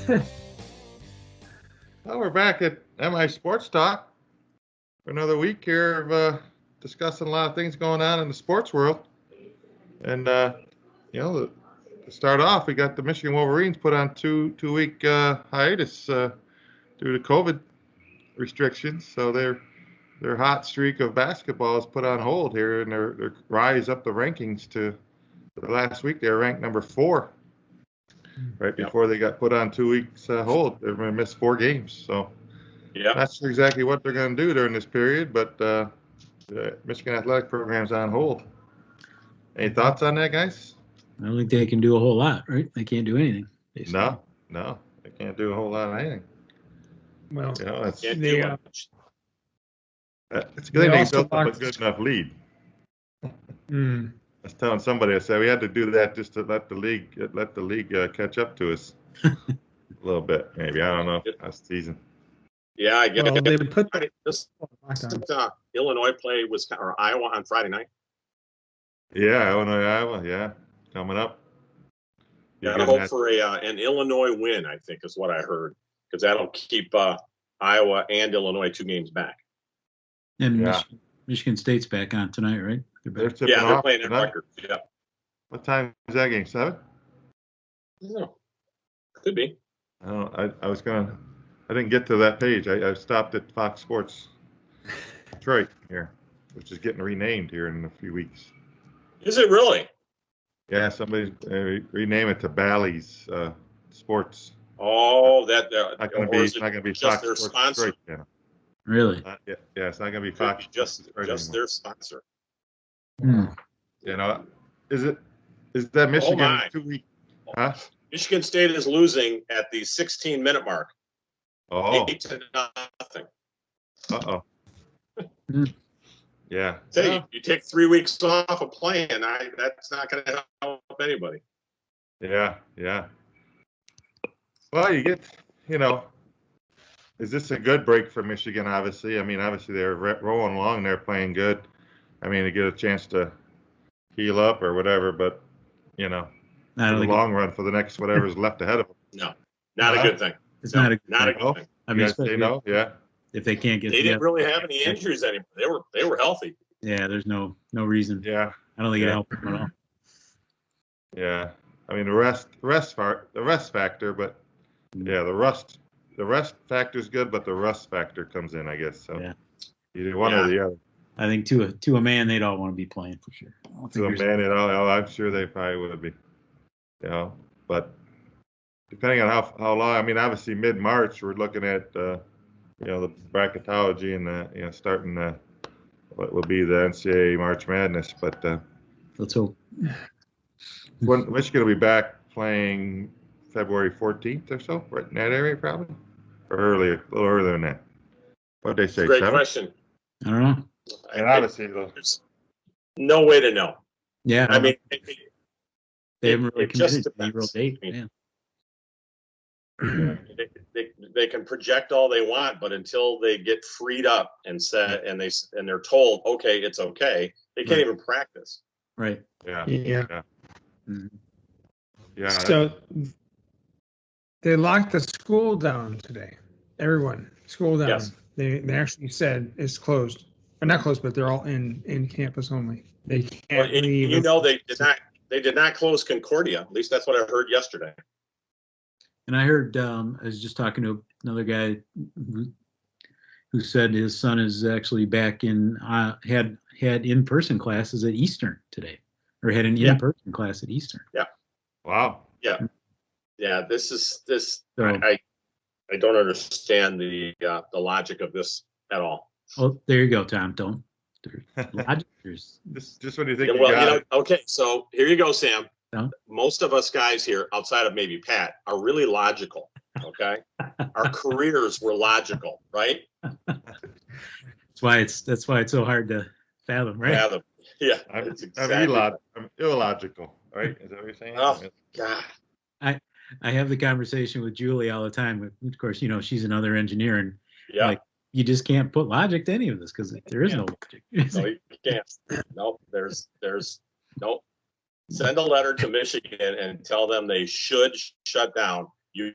Well, we're back at MI Sports Talk for another week here of discussing a lot of things going on in the sports world. And to start off, we got the Michigan Wolverines put on two-week hiatus due to COVID restrictions. So their hot streak of basketball is put on hold here, and their rise up the rankings to the last week. They were ranked number 4. Right before they got put on 2 weeks hold. They're going to miss 4 games. So not sure exactly what they're going to do during this period, but the Michigan athletic program's on hold. Any thoughts on that, guys? I don't think they can do a whole lot, right? They can't do anything. No, they can't do a whole lot of anything. Well, it's they, it's good they built up a good enough lead. I was telling somebody, I said we had to do that just to let the league catch up to us a little bit, maybe. I don't know. Last season. Yeah, I guess. Well, they would put this. Illinois play or Iowa on Friday night. Yeah, Illinois, Iowa. Yeah, coming up. Got to hope for an Illinois win. I think is what I heard, because that'll keep Iowa and Illinois 2 games back. And Michigan State's back on tonight, right? They're playing at Rutgers. Yeah. What time is that game? 7? No, could be. I didn't get to that page. I stopped at Fox Sports Detroit here, which is getting renamed here in a few weeks. Is it really? Yeah, somebody's rename it to Bally's Sports. Oh, it's not going to be just Fox their Sports sponsor. Detroit channel. Really? Yeah, it's not going to be Fox. Just their sponsor. Is that Michigan 2 week? Huh? Michigan State is losing at the 16-minute mark. 8-0. Yeah. Say you take 3 weeks off of playing, that's not going to help anybody. Yeah. Well, you get, is this a good break for Michigan? Obviously, obviously they're rolling along, they're playing good. They get a chance to heal up or whatever, but in the long run for the next whatever's left ahead of them. No, not a good thing. It's not a good thing. If they can't get, they didn't really have any injuries anymore. They were healthy. Yeah, there's no reason. Yeah, I don't think it helped them at all. Yeah, the rest factor, but the rest factor is good, but the rust factor comes in, I guess. So either one or the other. I think to a man, they'd all want to be playing for sure. To a man, I'm sure they probably would be. But depending on how long, obviously mid-March, we're looking at the bracketology and starting what will be the NCAA March Madness. But let's hope. When Michigan will be back playing February 14th or so, right in that area probably, or earlier, a little earlier than that. What did they say? Great 7? question. I don't know. And obviously, there's no way to know. Yeah, they haven't really committed to a real date. They can project all they want, but until they get freed up and they're told, okay, it's okay, they can't even practice. Right. Yeah. Mm-hmm. Yeah. So they locked the school down today. Everyone, school down. Yes. They actually said it's closed. Or not closed, but they're all in campus only. They can't leave. They did not close Concordia. At least that's what I heard yesterday. And I heard, I was just talking to another guy who said his son is actually back had in-person classes at Eastern today, or had an in-person class at Eastern. Yeah. Wow. Yeah. This. So, I don't understand the logic of this at all. Oh, there you go, Tom. Don't. Logic. Just when you think okay. So here you go, Sam. No? Most of us guys here, outside of maybe Pat, are really logical. Okay, our careers were logical, right? That's why it's so hard to fathom, right? Yeah, I'm illogical, right? Is that what you're saying? Oh God. I have the conversation with Julie all the time. Of course, she's another engineer, and you just can't put logic to any of this because there is no logic. No, you can't. No, there's no. Send a letter to Michigan and tell them they should shut down. You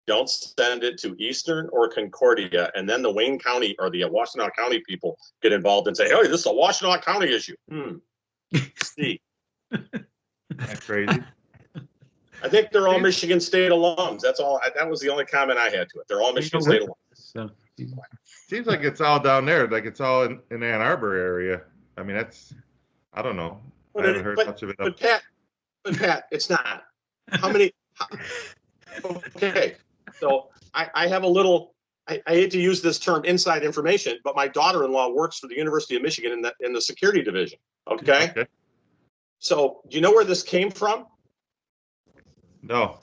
don't send it to Eastern or Concordia, and then the Wayne County or the Washtenaw County people get involved and say, "Oh, this is a Washtenaw County issue." See, That's crazy. I think they're all Michigan State alums. That's all. That was the only comment I had to it. They're all Michigan State alums. So, Seems like it's all down there, like it's all in Ann Arbor area. I mean, I don't know. I haven't heard much of it. But Pat, it's not. How many? Okay, so I have a little. I hate to use this term, inside information, but my daughter-in-law works for the University of Michigan in the security division. Okay. So do you know where this came from? No.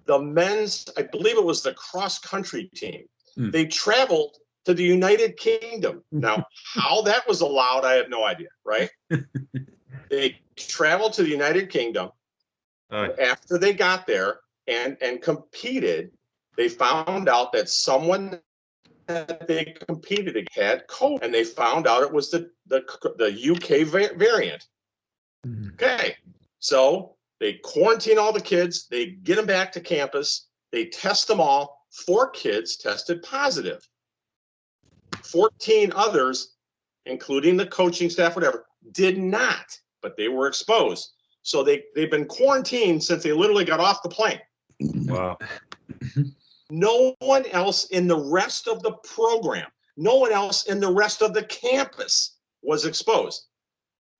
The men's, I believe it was the cross-country team. Hmm. They traveled to the United Kingdom. Now, how that was allowed, I have no idea, right? They traveled to the United Kingdom. After they got there and competed, they found out that someone that they competed against had COVID, and they found out it was the UK variant. Okay, so they quarantine all the kids, they get them back to campus, they test them all. 4 kids tested positive. 14 others, including the coaching staff, whatever, did not, but they were exposed. So they've been quarantined since they literally got off the plane. Wow. No one else in the rest of the program, no one else in the rest of the campus was exposed.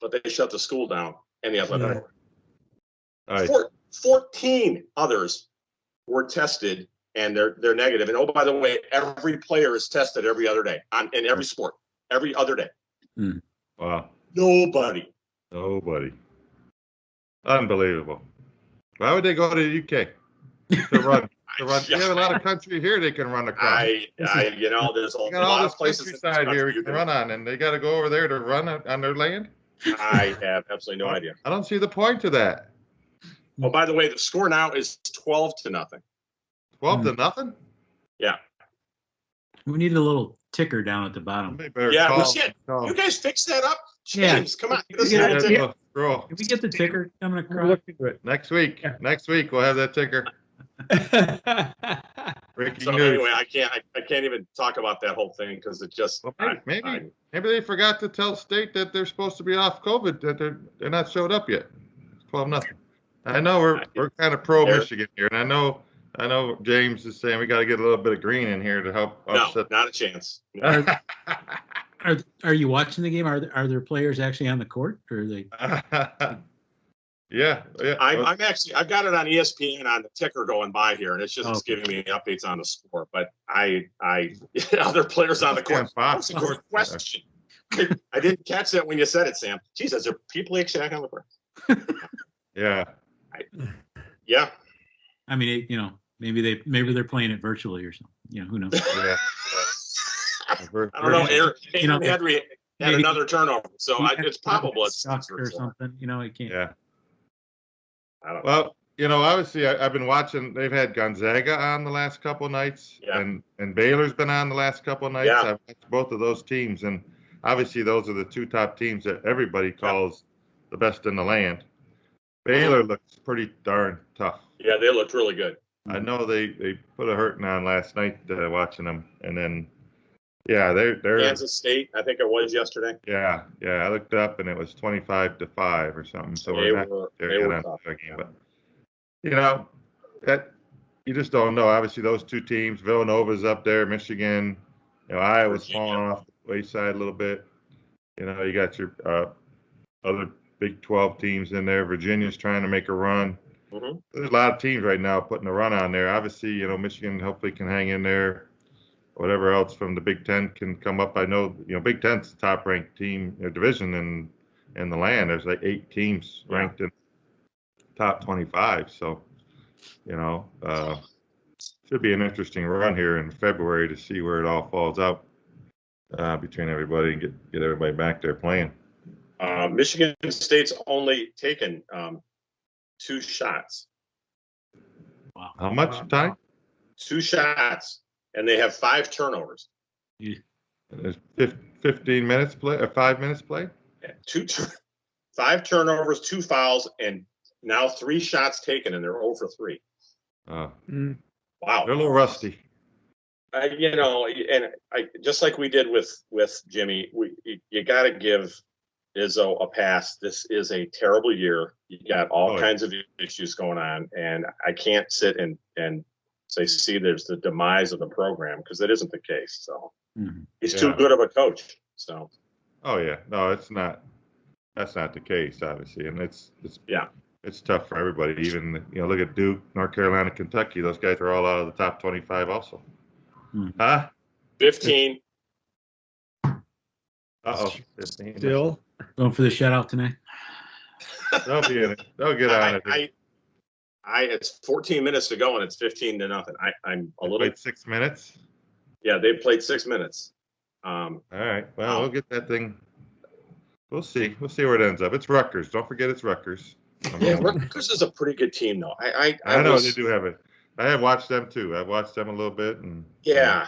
But they shut the school down and the athletic program. 14 others were tested and they're negative. And oh, by the way, every player is tested every other day in every sport, every other day. Wow. Nobody. Unbelievable. Why would they go to the UK to run? You have a lot of country here they can run across. There's a You got all this countryside here we can run on, and they got to go over there to run on their land? I have absolutely no idea. I don't see the point to that. Oh, by the way, the score now is 12-0. 12-0? Yeah. we need a little ticker down at the bottom. You guys fix that up? James, come on. Get us a little ticker. If we get the ticker coming We'll across, look into it. Next week we'll have that ticker. Breaking So news. anyway, I can't even talk about that whole thing because it just Well, maybe they forgot to tell state that they're supposed to be off COVID, that they're not showed up yet. 12-0. I know we're kind of pro Michigan here, and I know James is saying we got to get a little bit of green in here to help offset. No, not a chance. are you watching the game? Are there players actually on the court, or are they? Yeah. I've got it on ESPN on the ticker going by here, and it's just giving me updates on the score. But other players on the court. That's a good question. I didn't catch that when you said it, Sam. Geez, is there people actually on the court? Yeah. Yeah. I mean, maybe they're playing it virtually or something. Who knows? Yeah. I don't know. Aaron Henry had another turnover, so it's probable it's or something. I can't. Yeah. I don't know. Well, obviously I've been watching. They've had Gonzaga on the last couple of nights, and Baylor's been on the last couple of nights. Yeah. I've watched both of those teams, and obviously those are the 2 top teams that everybody calls the best in the land. Baylor looks pretty darn tough. Yeah, they looked really good. I know they put a hurting on last night watching them, and then they're Kansas State, I think it was yesterday. Yeah. I looked up and it was 25-5 or something. So They we're were tough. again, but that you just don't know. Obviously, those 2 teams, Villanova's up there, Michigan, Iowa's falling off the wayside a little bit. You got your other Big 12 teams in there. Virginia's trying to make a run. Mm-hmm. There's a lot of teams right now putting a run on there. Obviously, Michigan hopefully can hang in there. Whatever else from the Big Ten can come up. I know, Big Ten's the top-ranked team division in the land. There's like 8 teams ranked in top 25. So, should be an interesting run here in February to see where it all falls out between everybody and get everybody back there playing. Michigan State's only taken 2 shots. Wow. How much time? 2 shots, and they have 5 turnovers. There's 15 minutes play or 5 minutes play? Yeah, 5 turnovers, 2 fouls, and now 3 shots taken, and they're 0 for 3. Wow. They're a little rusty. And I just like we did with Jimmy, you got to give Izzo a pass. This is a terrible year. You got all kinds of issues going on, and I can't sit and say, see, there's the demise of the program, because that isn't the case. So he's too good of a coach. So. Oh yeah, no, it's not. That's not the case, obviously, and it's tough for everybody. Even look at Duke, North Carolina, Kentucky. Those guys are all out of the top 25, also. Huh? 15. Uh-oh. 15. Still going for the shutout tonight. They'll be in it. They'll get on it. It's 14 minutes to go and it's 15-0. I'm a little. Played 6 minutes. Yeah, they played 6 minutes. All right. Well, we'll get that thing. We'll see. We'll see where it ends up. It's Rutgers. Don't forget it's Rutgers. Yeah, Rutgers is a pretty good team, though. I know they do have it. I have watched them too. I've watched them a little bit, and yeah,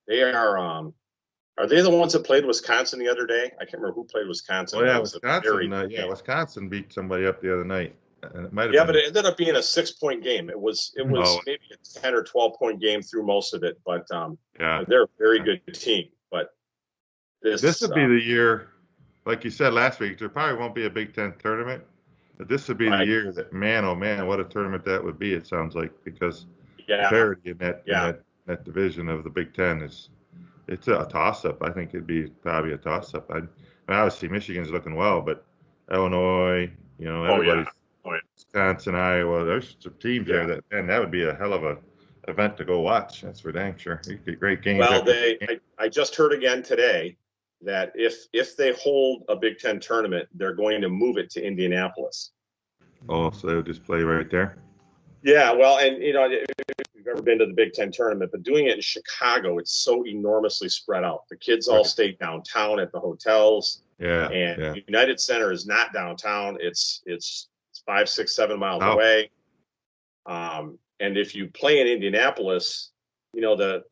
they are. Are they the ones that played Wisconsin the other day? I can't remember who played Wisconsin. Oh yeah, Wisconsin. Wisconsin beat somebody up the other night. It might have but it ended up being a 6-point game. It was maybe a 10 or 12-point game through most of it. But they're a very good team. But this would be the year, like you said last week. There probably won't be a Big Ten tournament, but this would be the year that, man, oh man, what a tournament that would be. It sounds like, because the parity in that division of the Big Ten it's a toss-up. I think it'd be probably a toss-up. Obviously Michigan's looking well, but Illinois, everybody's Wisconsin, Iowa. There's some teams there that would be a hell of a event to go watch. That's for dang sure. You get great games. Well, I just heard again today that if they hold a Big Ten tournament, they're going to move it to Indianapolis. Oh, so they would just play right there? Yeah, well, and if you've ever been to the Big Ten tournament, but doing it in Chicago, it's so enormously spread out. The kids all stay downtown at the hotels. Yeah. And United Center is not downtown. It's 5, 6, 7 miles away. And if you play in Indianapolis, the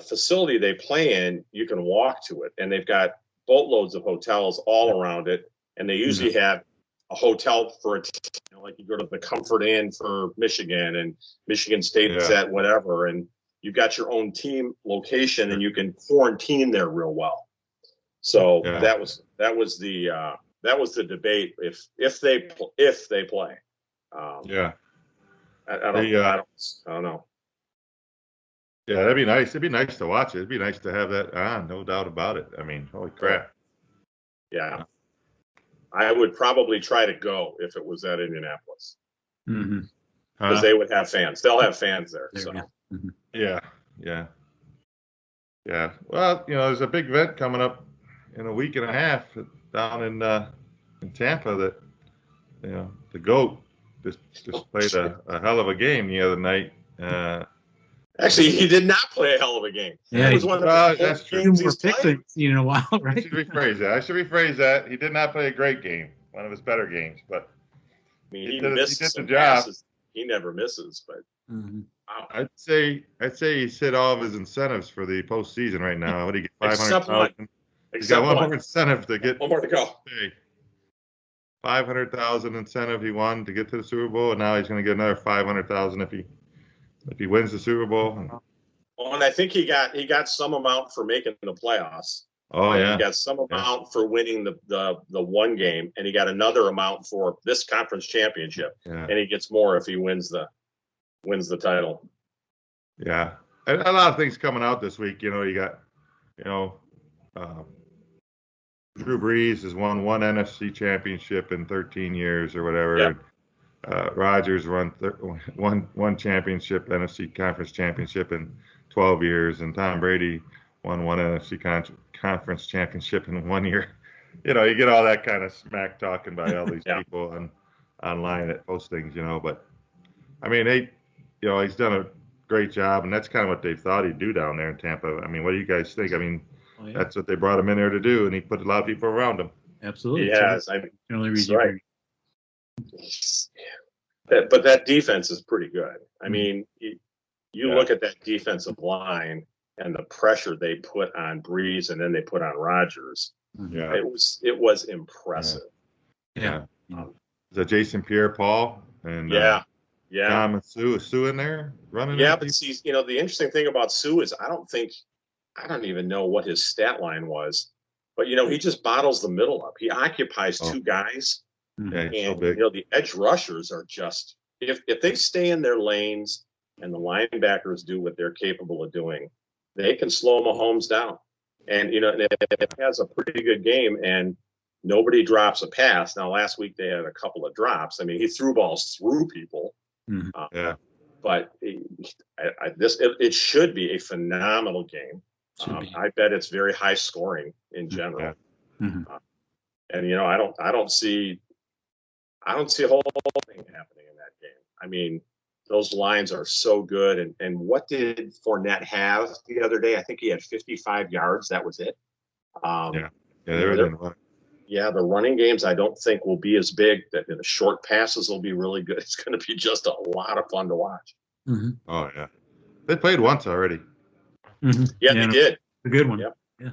facility they play in, you can walk to it, and they've got boatloads of hotels all around it, and they usually have a hotel for like you go to the Comfort Inn for Michigan, and Michigan State's at whatever, and you've got your own team location, and you can quarantine there real well. So that was the debate if they play. I don't know. Yeah, that'd be nice. It'd be nice to watch it. It'd be nice to have that on, no doubt about it. I mean, holy crap. Yeah. I would probably try to go if it was at Indianapolis. Because they would have fans. They'll have fans there. So. Yeah. Well, there's a big event coming up in a week and a half down in Tampa that, the GOAT just played a hell of a game the other night. Actually, he did not play a hell of a game. Yeah, that was one of the that's true. Games he's played in a while, right? I should rephrase that. He did not play a great game. One of his better games, but he did the job. Passes. He never misses, but I'd say he's hit all of his incentives for the postseason right now. What do you get? 500,000. He's got one more incentive to get. One more to go. 500,000 incentive he won to get to the Super Bowl, and now he's going to get another 500,000 if he wins the Super Bowl. And I think he got some amount for making the playoffs. Oh yeah. He got some amount for winning the one game, and he got another amount for this conference championship. Yeah. And he gets more if he wins the title. Yeah. And a lot of things coming out this week. You got, Drew Brees has won one NFC championship in 13 years or whatever. Yeah. Rodgers won one championship, NFC conference championship in 12 years, and Tom Brady won one NFC conference championship in 1 year. You get all that kind of smack talking by all these people online that post things, but I mean, he's done a great job, and that's kind of what they thought he'd do down there in Tampa. I mean, what do you guys think? I mean, that's what they brought him in there to do, and he put a lot of people around him. Absolutely. Yes, that's right. But that defense is pretty good. I mean, you look at that defensive line and the pressure they put on Breeze, and then they put on Rodgers. Yeah, it was impressive. Yeah. Is that Jason Pierre-Paul? And Yeah. Tom and Sue. Is Sue in there running? Yeah, that but deep? see, the interesting thing about Sue is I don't even know what his stat line was, but he just bottles the middle up. He occupies two guys, Yeah, he's so and big. the edge rushers are just if they stay in their lanes and the linebackers do what they're capable of doing, they can slow Mahomes down. And it has a pretty good game, and nobody drops a pass. Now, last week they had a couple of drops. I mean, he threw balls through people. Mhm. Yeah. But it should be a phenomenal game. I bet it's very high scoring in general. Yeah. Mhm. And I don't see a whole thing happening in that game. I mean, those lines are so good. And what did Fournette have the other day? I think he had 55 yards. That was it. Yeah. They were doing well. Yeah, the running games I don't think will be as big. That the short passes will be really good. It's going to be just a lot of fun to watch. Mhm. Oh yeah. They played once already. Mhm. Yeah, they did. A good one. Yep. Yeah.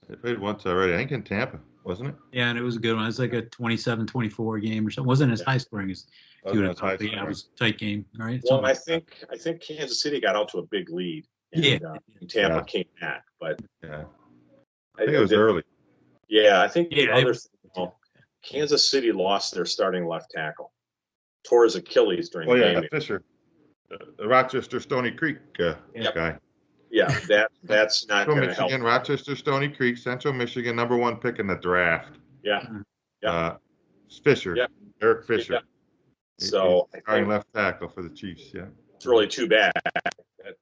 They played once already. I think in Tampa, wasn't it? Yeah, and it was a good one. It was like a 27-24 game or something. It wasn't as high scoring as you would have thought. But yeah, it was a tight game, right? Well, I think Kansas City got out to a big lead, and Tampa came back. But yeah, I think it was early. Yeah, I think the other thing, Kansas City lost their starting left tackle, tore his Achilles during the game. Fisher, the Rochester Stony Creek guy. Yeah, that's not going to help. Rochester Stony Creek, Central Michigan, #1 pick in the draft. Yeah. Fisher, Eric Fisher. Yeah. So starting left tackle for the Chiefs. Yeah, it's really too bad.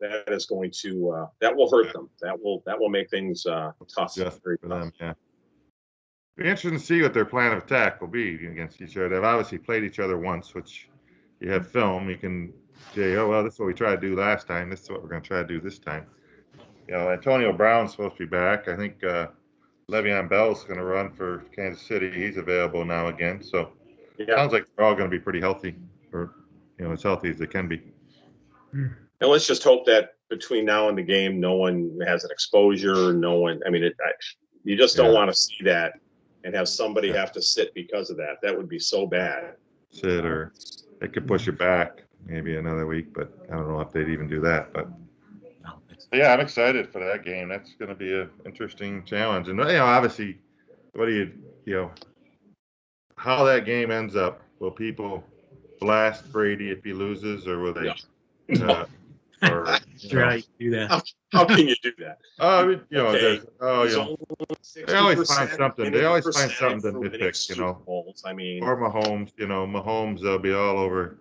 That is going to that will hurt them. That will make things tough for them. Yeah. Be interesting to see what their plan of attack will be against each other. They've obviously played each other once, which you have film. You can say, oh, well, this is what we tried to do last time. This is what we're going to try to do this time. Antonio Brown's supposed to be back. I think Le'Veon Bell's going to run for Kansas City. He's available now again. So it sounds like they're all going to be pretty healthy, or as healthy as they can be. And let's just hope that between now and the game, no one has an exposure. No one. I mean, you just don't want to see that and have somebody have to sit because of that. That would be so bad. Sit, or they could push it back maybe another week, but I don't know if they'd even do that. But yeah, I'm excited for that game. That's going to be an interesting challenge. And obviously, what do you how that game ends up? Will people blast Brady if he loses, or will they? Try to do that. How can you do that? They always find something. They always find something to nitpick, Bowls. I mean, or Mahomes, they'll be all over.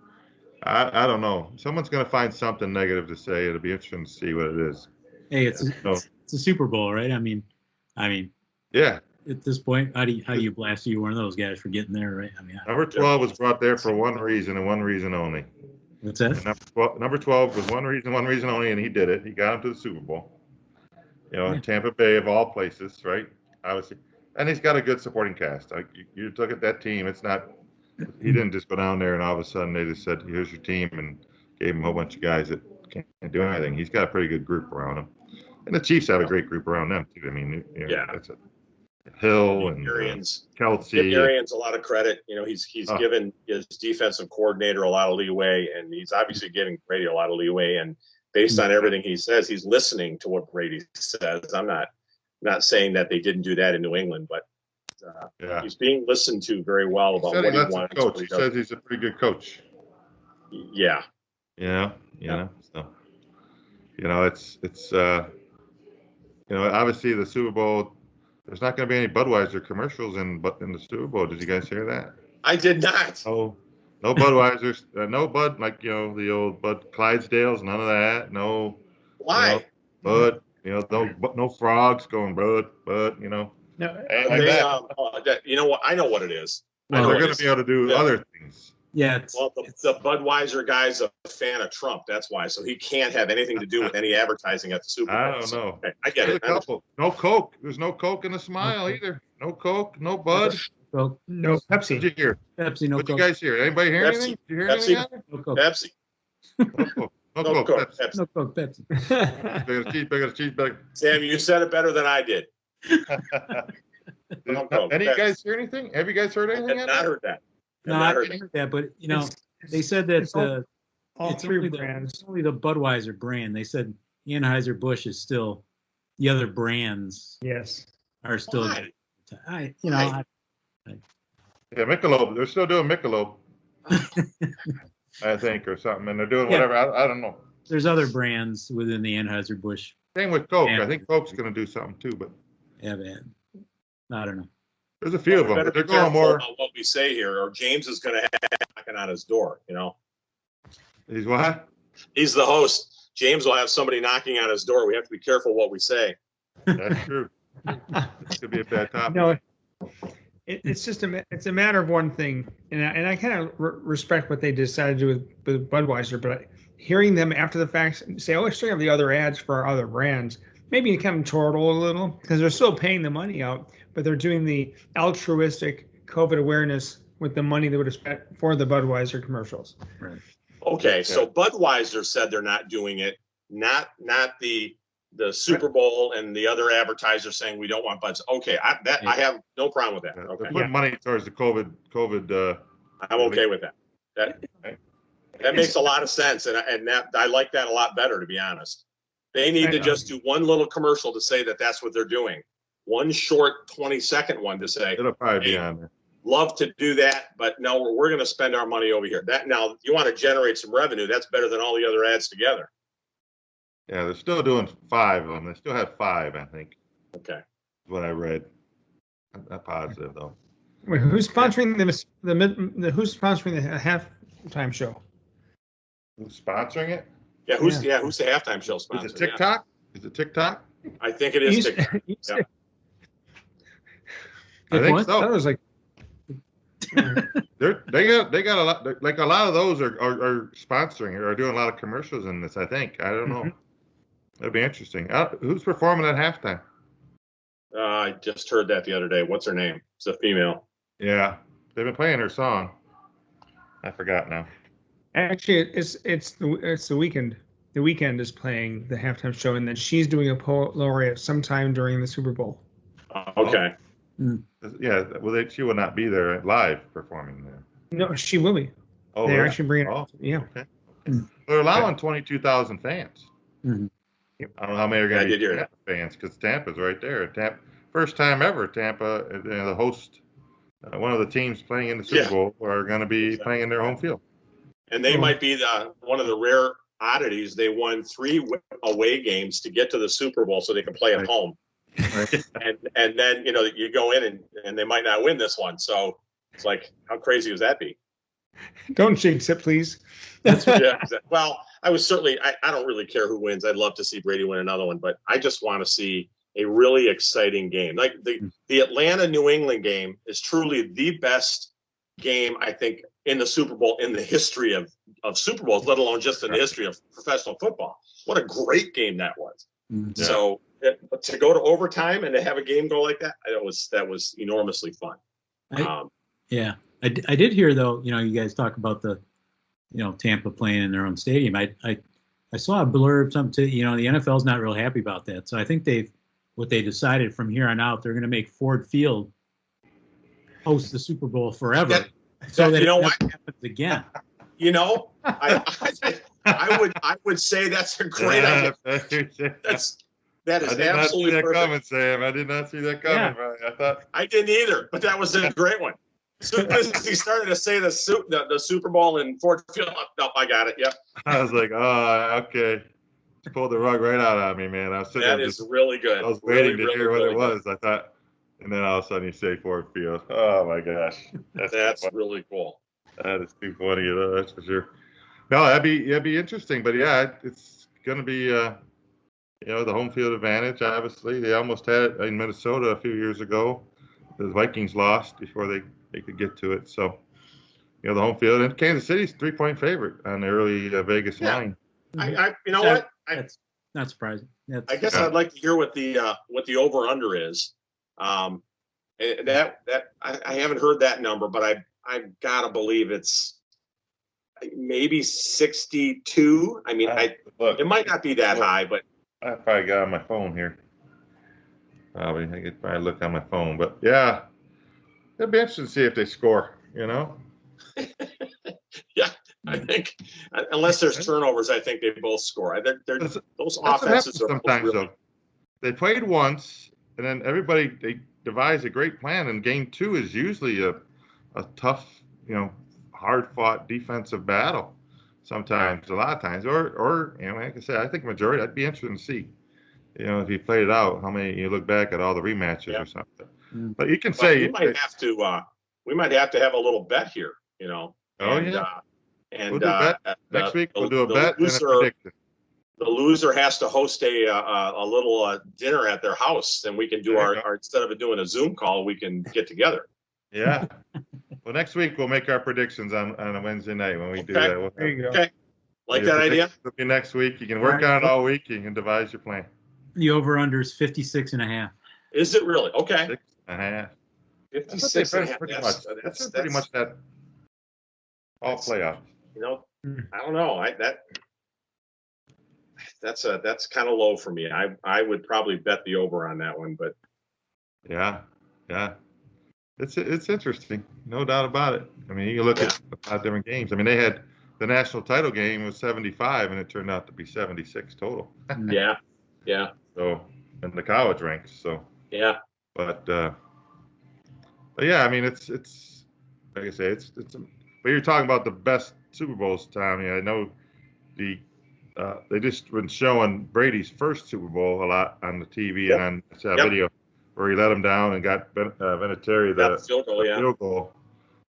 I don't know. Someone's going to find something negative to say. It'll be interesting to see what it is. Hey, it's a Super Bowl, right? I mean, yeah. At this point, how do you blast you one of those guys for getting there, right? I mean, number 12 was brought there for one reason and one reason only. What's that? Number 12 was one reason only, and he did it. He got him to the Super Bowl. In Tampa Bay of all places, right? Obviously, and he's got a good supporting cast. Like you look at that team, it's not. He didn't just go down there and all of a sudden they just said, "Here's your team," and gave him a whole bunch of guys that can't do anything. He's got a pretty good group around him, and the Chiefs have a great group around them too. I mean, that's a Hill and Kelsey. Give Arians a lot of credit. He's given his defensive coordinator a lot of leeway, and he's obviously giving Brady a lot of leeway. And based on everything he says, he's listening to what Brady says. I'm not saying that they didn't do that in New England, but he's being listened to very well about what he wants. Coach. He says he's a pretty good coach. Yeah. So it's obviously the Super Bowl. There's not going to be any Budweiser commercials in the Super Bowl. Did you guys hear that? I did not. No Budweisers. No Bud, like the old Bud Clydesdales. None of that. No. Why? Bud. No frogs going Bud. No. You know what? I know what it is. Well, they're going to be able to do other things. Yeah. The Budweiser guy's a fan of Trump. That's why. So he can't have anything to do with any advertising at the Super Bowl. I don't know. Okay, I get it. No Coke. There's no Coke in the Smile either. No Coke. No Bud. Coke. No Pepsi. What did you hear? Pepsi. No What Coke. you guys hear? Anybody hear anything? Did you hear anything? No Coke. Pepsi. No Coke. No Coke. Pepsi. No Coke. Pepsi. Bigger cheeseburger. Sam, you said it better than I did. Any of you guys hear anything? Have you guys heard anything? I have not heard that. No, I didn't hear that, but they said that all It's three only brands. only the Budweiser brand. They said Anheuser-Busch is still, the other brands Yes. are still. Why? I Yeah, Michelob. They're still doing Michelob, I think, or something, and they're doing Yeah. whatever. I don't know. there's other brands within the Anheuser-Busch. Same with Coke. Yeah. I think Coke's going to do something too, but Have I don't know. there's a few Well, of we them. better But they're be going careful more. about what we say here, or James is going to have knocking on his door. He's what? He's the host. James will have somebody knocking on his door. We have to be careful what we say. That's true. This could be a bad topic. No, it's just it's a matter of one thing, and I kind of respect what they decided to do with Budweiser, but hearing them after the fact say, "Oh, we still have the other ads for our other brands," maybe you kind of chortle a little because they're still paying the money out, but they're doing the altruistic COVID awareness with the money they would have spent for the Budweiser commercials. Right. Okay, so Budweiser said they're not doing it, not the Super Bowl and the other advertisers saying we don't want Buds. Okay, I have no problem with that. They're Okay, putting money towards the COVID. I'm okay with that. That makes a lot of sense, and that I like that a lot better, to be honest. They need to just do one little commercial to say that that's what they're doing. One short 20-second one to say, It'll probably be hey, on there. love to do that, but no, we're going to spend our money over here. That now, you want to generate some revenue, that's better than all the other ads together. Yeah, they're still doing 5 of them. They still have 5, I think. Okay. What I read. I'm not positive though. Wait, who's sponsoring who's sponsoring the halftime show? Who's sponsoring it? Yeah, who's the halftime show sponsor? Is it TikTok? Is it TikTok? Yeah. I think it is TikTok. I think so. That was like They got a lot. Like a lot of those are sponsoring or are doing a lot of commercials in this. I think. I don't know. That'd be interesting. Who's performing at halftime? I just heard that the other day. What's her name? It's a female. Yeah, they've been playing her song. I forgot now. actually it's the weekend. The weekend is playing the halftime show, and then she's doing a poet laureate sometime during the Super Bowl. Okay. Yeah, well, she will not be there live performing there. No, she will be. Oh, They're really? actually bringing. Oh, Yeah. okay. They're allowing 22,000 fans. Mhm. I don't know how many are going to I did be hear Tampa fans because Tampa's right there. First time ever, Tampa, the host, one of the teams playing in the Super Bowl, are going to be playing in their home field. And they might be one of the rare oddities. They won 3 away games to get to the Super Bowl so they can play at home. Right. And then, you go in and they might not win this one. So it's like, how crazy would that be? Don't jinx it, please. Yeah. Well, I don't really care who wins. I'd love to see Brady win another one, but I just want to see a really exciting game. Like the Atlanta New England game is truly the best game, I think, in the Super Bowl in the history of Super Bowls, let alone just in the history of professional football. What a great game that was. Yeah. So to go to overtime and to have a game go like that, that was enormously fun. Yeah, I did hear though. You guys talk about the, Tampa playing in their own stadium. I saw a blurb something. The NFL's not real happy about that. So I think what they decided from here on out, they're going to make Ford Field host the Super Bowl forever, so that it never happens again. I would say that's a great idea. That is absolutely perfect. Coming, Sam. I did not see that coming. Yeah. Right? I didn't either, but that was a great one. As soon as he started to say the Super Bowl in Ford Field, no, I got it. Yep. I was like, oh, okay. Pulled the rug right out on me, man. I was sitting That there is really good. I was waiting to hear what it was. I thought, and then all of a sudden you say Ford Field. Oh my gosh, that's really cool. That is too funny, that's for sure. No, that'd be interesting. But yeah, it's gonna be the home field advantage. Obviously, they almost had it in Minnesota a few years ago. The Vikings lost before they could get to it. So, the home field, and Kansas City's 3-point favorite on the early Vegas line. That's not surprising. I guess I'd like to hear what the over under is. I haven't heard that number, but I've got to believe it's maybe 62. I mean, it might not be that high, but I probably got it on my phone here. I could probably look on my phone, but yeah, it'd be interesting to see if they score. Yeah, I think unless there's turnovers, I think they both score. Those That's what offenses happens are sometimes, really, though. They played once, and then they devise a great plan, and game two is usually a tough, hard fought defensive battle. Sometimes, a lot of times, or like I said, I think majority. I'd be interested to see, if you played it out, how many you look back at all the rematches or something. But you can say we might have to have a little bet here, Oh, and, yeah. and We'll do a bet. Next week we'll do a bet and a prediction. The loser has to host a little dinner at their house. Then we can do our instead of doing a Zoom call, we can get together. Yeah. Well, next week we'll make our predictions on a Wednesday night when we do that. There you go. Okay. Like that idea? It'll be next week. You can work on it all week. You can devise your plan. The over-under is 56.5. Is it really? Okay. 6.5. 56 and a half. That's pretty much that all playoffs. I don't know. That's kind of low for me. I would probably bet the over on that one, but yeah. It's interesting, no doubt about it. I mean, you look at a lot of different games. I mean, they had the national title game was 75, and it turned out to be 76 total. Yeah. So, and the college ranks. So yeah, but yeah, I mean, it's like I say, it's. But you're talking about the best Super Bowls, Tommy. I know they just been showing Brady's first Super Bowl a lot on the TV and on video, where he let him down and got Vinatieri the field goal,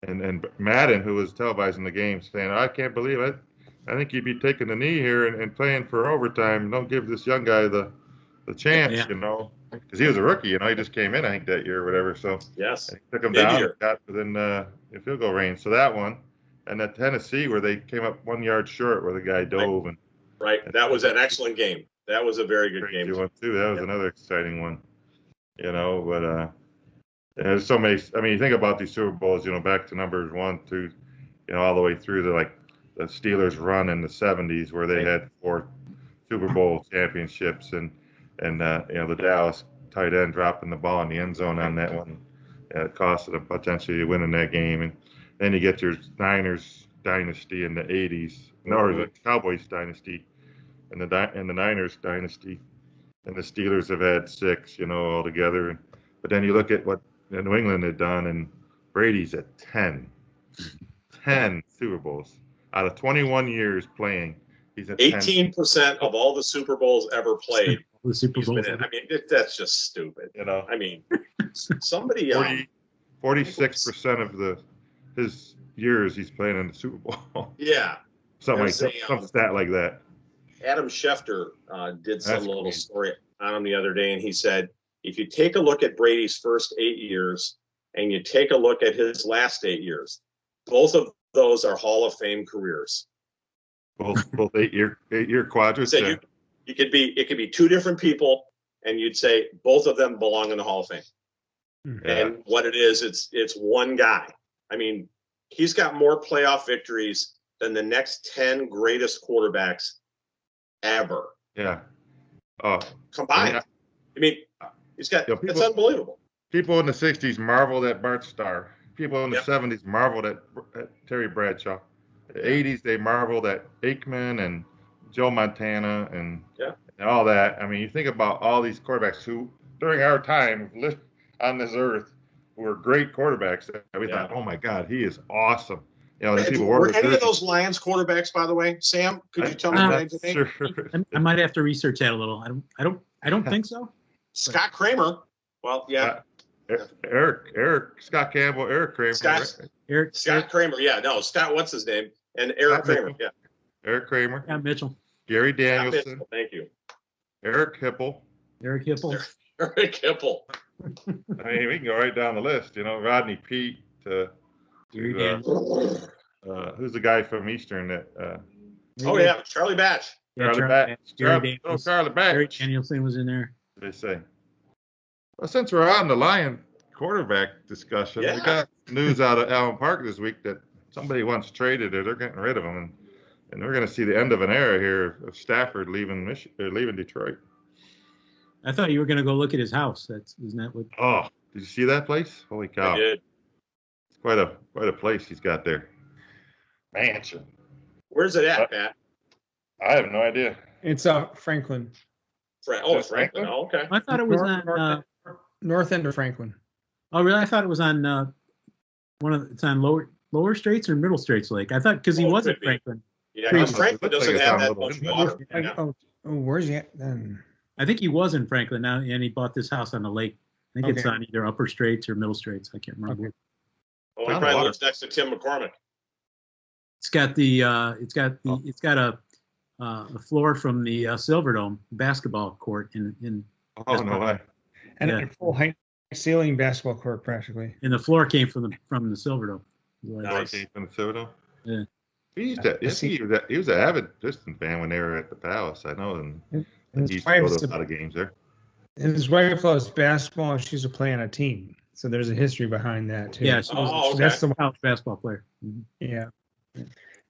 and Madden, who was televising the game, saying, "I can't believe it. I think you'd be taking the knee here and playing for overtime. Don't give this young guy the chance, because he was a rookie. He just came in, I think, that year or whatever. So yes, he took him down, and got within the field goal range. So that one, and at Tennessee, where they came up 1 yard short, where the guy dove and that was an excellent game. That was a very good game one too. That was another exciting one. But there's so many. I mean, you think about these Super Bowls. Back to numbers 1, 2, all the way through to the Steelers run in the 70s, where they had 4 Super Bowl championships, and the Dallas tight end dropping the ball in the end zone on that one. It costed them potentially winning that game. And then you get your Niners dynasty in the 80s, or the Cowboys dynasty and the Niners dynasty. And the Steelers have had 6, all together. But then you look at what New England had done, and Brady's at 10 Super Bowls out of 21 years playing. He's at 18% of all the Super Bowls ever played. The Super Bowls. I mean, that's just stupid. I mean, somebody 46% of his years he's playing in the Super Bowl. Yeah, some stat like that. Adam Schefter did some little story on him the other day, and he said, if you take a look at Brady's first 8 years and you take a look at his last 8 years, both of those are Hall of Fame careers. Both 8 year quadrants. So it could be 2 different people, and you'd say both of them belong in the Hall of Fame. Yeah. And what it is, it's one guy. I mean, he's got more playoff victories than the next 10 greatest quarterbacks ever. Yeah. Combined. I mean, he's got. It's unbelievable. People in the 60s marveled at Bart Starr. People in the 70s marveled at Terry Bradshaw. The 80s, they marveled at Aikman and Joe Montana and all that. I mean, you think about all these quarterbacks who, during our time, lived on this earth, who were great quarterbacks. And we thought, oh my God, he is awesome. Were any of those Lions quarterbacks, by the way, Sam? Could you tell me what they Sure. I might have to research that a little. I don't think so. Scott Kramer. Well, yeah. Scott Campbell, Eric Kramer. Scott Kramer. Yeah, no, Scott. What's his name? And Eric Kramer. Yeah. Eric Kramer. Yeah, Mitchell. Gary Danielson. Mitchell, thank you. Eric Hipple. Eric Hipple. I mean, we can go right down the list. Rodney Peete. Who's the guy from Eastern that? Charlie Batch. Charlie Batch. Charlie Batch. Gary Danielson was in there. They say. Well, since we're on the Lion quarterback discussion, we got news out of Allen Park this week that somebody once traded it. They're getting rid of him, and we're going to see the end of an era here of Stafford leaving Detroit. I thought you were going to go look at his house. Isn't that what? Oh, did you see that place? Holy cow! I did. It's quite a place he's got there. Mansion. Where's it at, Pat? I have no idea. It's Franklin. It's Franklin. Oh, okay. I thought it was on. North end of Franklin. Oh, really? I thought it was on it's on lower Straits or Middle Straits Lake. I thought because he was at Franklin. Yeah, because Franklin doesn't have that much water. Oh, where's he at then? I think he was in Franklin now, and he bought this house on the lake. I think it's on either Upper Straits or Middle Straits. I can't remember. Okay. Well, he probably lives next to Tim McCormick. It's got a floor from the Silverdome basketball court in. Oh, no way. And a full height ceiling basketball court practically. And the floor came from the Silverdome. Nice. From the Silverdome? Yeah. He was an avid Pistons fan when they were at the Palace. I know, and he used to go to a lot of games there. And his wife loves basketball, and she's a play on a team. So there's a history behind that too. Yeah, that's the house basketball player. Mm-hmm. Yeah.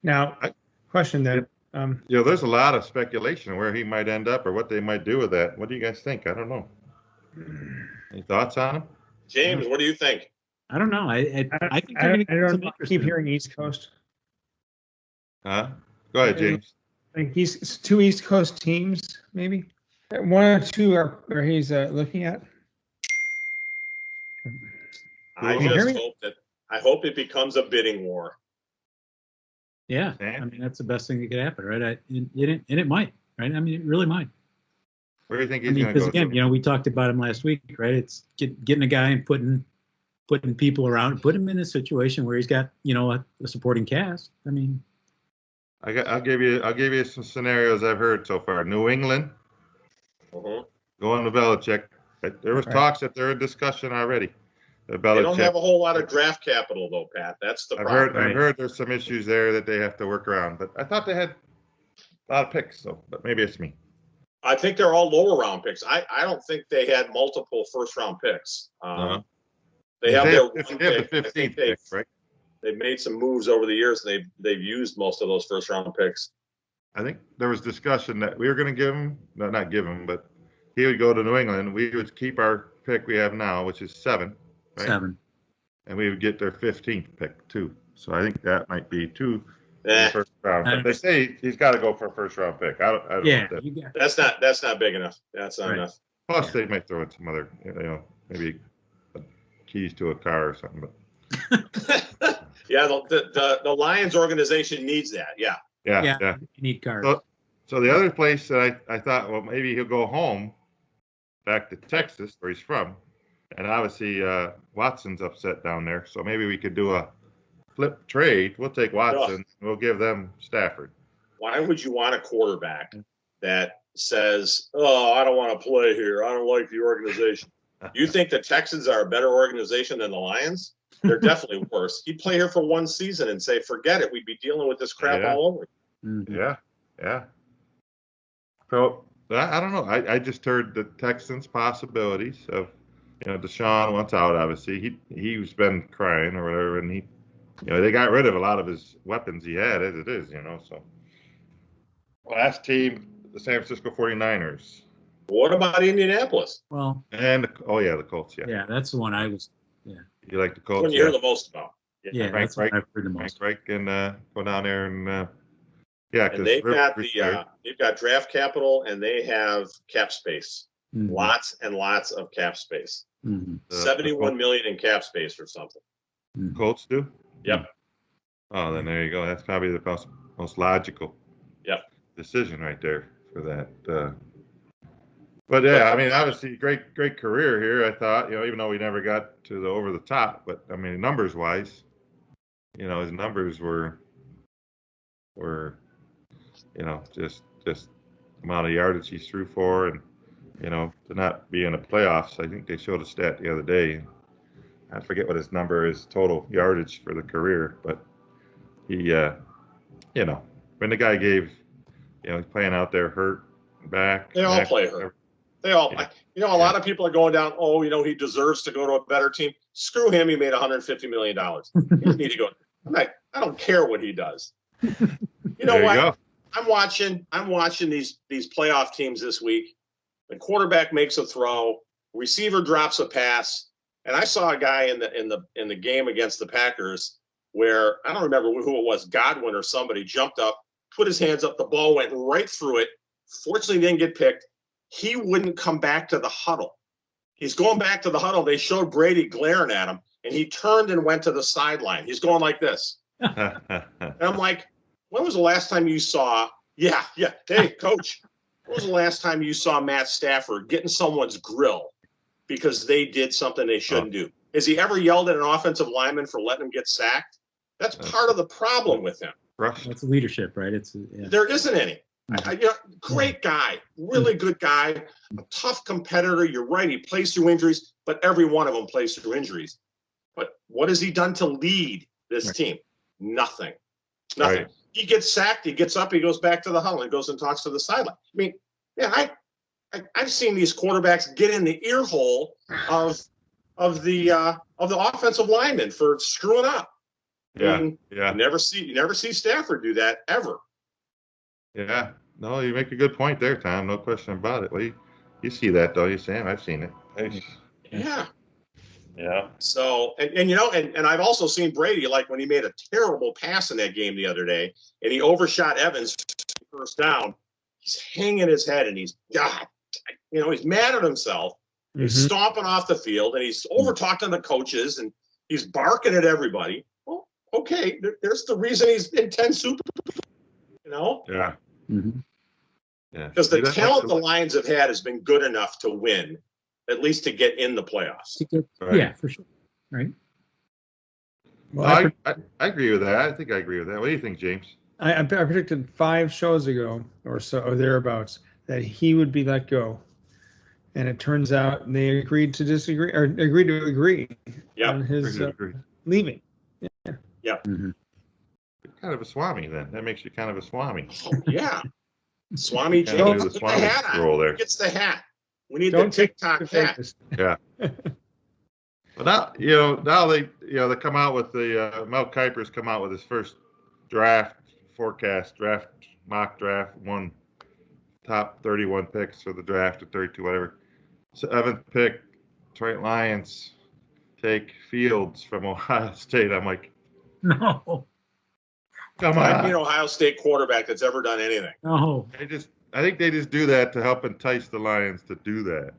Now, question then. There's a lot of speculation where he might end up or what they might do with that. What do you guys think? I don't know. Any thoughts on him? James, what do you think? I don't know. I think I don't keep hearing East Coast. Huh? Go ahead, James. I think he's 2 East Coast teams, maybe. 1 or 2 are where he's looking at. I hope it becomes a bidding war. Yeah, I mean that's the best thing that could happen, right? It might, right? I mean, it really might. Where do you think he's going to go? Because again, we talked about him last week, right? It's getting a guy and putting people around, put him in a situation where he's got a supporting cast. I mean, I'll give you some scenarios I've heard so far. New England, going to Belichick. There was talks that they're in discussion already. They don't have a whole lot of draft capital, though, Pat. That's the problem. I've heard there's some issues there that they have to work around. But I thought they had a lot of picks, but maybe it's me. I think they're all lower round picks. I don't think they had multiple first round picks. They have their 15th pick, right? They've made some moves over the years. They've used most of those first round picks. I think there was discussion that we were going to give him, not give him, but he would go to New England. We would keep our pick we have now, which is 7. Right? 7. And we would get their 15th pick too. So I think that might be 2 first round. But they say he's got to go for a first round pick. I don't know. That's not big enough. That's not enough. Plus they might throw in some other, maybe keys to a car or something. But yeah, the Lions organization needs that. Yeah. You need cars. So the other place that I thought, well, maybe he'll go home, back to Texas where he's from. And obviously, Watson's upset down there. So maybe we could do a flip trade. We'll take Watson. And we'll give them Stafford. Why would you want a quarterback that says, "Oh, I don't want to play here. I don't like the organization"? You think the Texans are a better organization than the Lions? They're definitely worse. He'd play here for 1 season and say, "Forget it. We'd be dealing with this crap all over." Mm-hmm. Yeah. So I don't know. I just heard the Texans' possibilities of. Deshaun wants out. Obviously, he's been crying or whatever, and they got rid of a lot of his weapons he had as it is. So last team, the San Francisco 49ers. What about Indianapolis? Well, and the Colts. Yeah, that's the one I was. Yeah, you like the Colts? When you hear the most about. Yeah, that's what I've heard the most. Frank and go down there and and they've got draft capital and they have cap space. Mm-hmm. Lots and lots of cap space. Mm-hmm. 71 million in cap space or something. Colts do? Yep. Oh, then there you go. That's probably the most logical decision right there for that. But yeah, I mean, obviously, great career here. I thought, even though we never got to the over the top, but I mean, numbers wise, his numbers were, just amount of yardage he threw for, and to not be in the playoffs. I think they showed a stat the other day. I forget what his number is, total yardage for the career, but he, when the guy gave, he's playing out there hurt back. They all play hurt. They all, a lot of people are going down, he deserves to go to a better team. Screw him. He made $150 million. He doesn't need to go. I don't care what he does. You know what? Go. I'm watching these playoff teams this week. The quarterback makes a throw, receiver drops a pass, and I saw a guy in the game against the Packers where I don't remember who it was, Godwin or somebody jumped up, put his hands up. The ball went right through it. Fortunately, didn't get picked. He wouldn't come back to the huddle. He's going back to the huddle. They showed Brady glaring at him, and he turned and went to the sideline. He's going like this. And I'm like, when was the last time you saw – yeah, hey, coach, when was the last time you saw Matt Stafford getting someone's grill because they did something they shouldn't do? Has he ever yelled at an offensive lineman for letting him get sacked? That's part of the problem with him. That's leadership, right? There isn't any. Great guy, really good guy, a tough competitor. You're right. He plays through injuries, but every one of them plays through injuries. But what has he done to lead this team? Nothing. Nothing. Right. He gets sacked. He gets up. He goes back to the huddle and goes and talks to the sideline. I mean, yeah, I've seen these quarterbacks get in the ear hole of the offensive lineman for screwing up. Yeah. You never see Stafford do that ever. Yeah. No, you make a good point there, Tom. No question about it. Well, you see that, though. You Sam, I've seen it. Yeah. Yeah. So, and I've also seen Brady, like when he made a terrible pass in that game the other day, and he overshot Evans first down. He's hanging his head, and he's mad at himself. Mm-hmm. He's stomping off the field, and he's over-talking to the coaches, and he's barking at everybody. Well, okay, there's the reason he's in 10 Super Bowls, Yeah. Mm-hmm. Yeah. Because the talent the Lions have had has been good enough to win, at least to get in the playoffs. Right. Yeah, for sure. Right. Well, I agree with that. I think I agree with that. What do you think, James? I predicted 5 shows ago or so, or thereabouts, that he would be let go. And it turns out they agreed to disagree, or agreed to agree on his leaving. Yeah. Yeah. Mm-hmm. Kind of a Swami, then. That makes you kind of a Swami. Oh, yeah. Swami James. Kind of the Swami role there. Gets the hat. We need the TikTok hat. Yeah. Well, now they come out with the Mel Kiper's come out with his first mock draft, one top 31 picks for the draft at 32, whatever. 7th pick, Detroit Lions take Fields from Ohio State. I'm like, no. Come on. I've seen Ohio State quarterback that's ever done anything. No. I think they just do that to help entice the Lions to do that.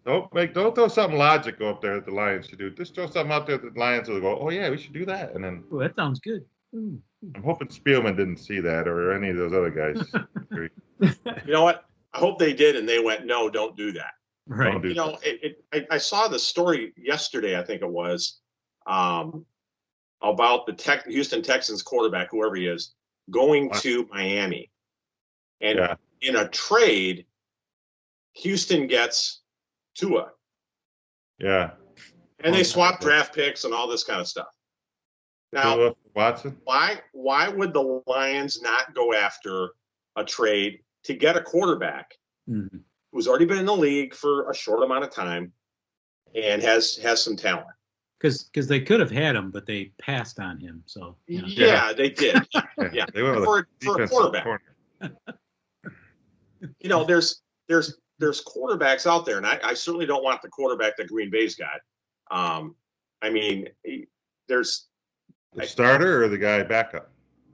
Don't throw something logical up there that the Lions should do. Just throw something out there that the Lions will go, oh yeah, we should do that. And then that sounds good. I'm hoping Spielman didn't see that or any of those other guys. You know what? I hope they did, and they went, no, don't do that. Right. I saw the story yesterday, I think it was, about the Houston Texans quarterback, whoever he is, going to Miami. And in a trade, Houston gets Tua. Yeah. And they swap draft picks and all this kind of stuff. Now, Watson? Why would the Lions not go after a trade to get a quarterback who's already been in the league for a short amount of time and has some talent? Because they could have had him, but they passed on him. So yeah, they did. Yeah, they went for a quarterback. There's quarterbacks out there, and I certainly don't want the quarterback that Green Bay's got. There's the starter or the guy backup.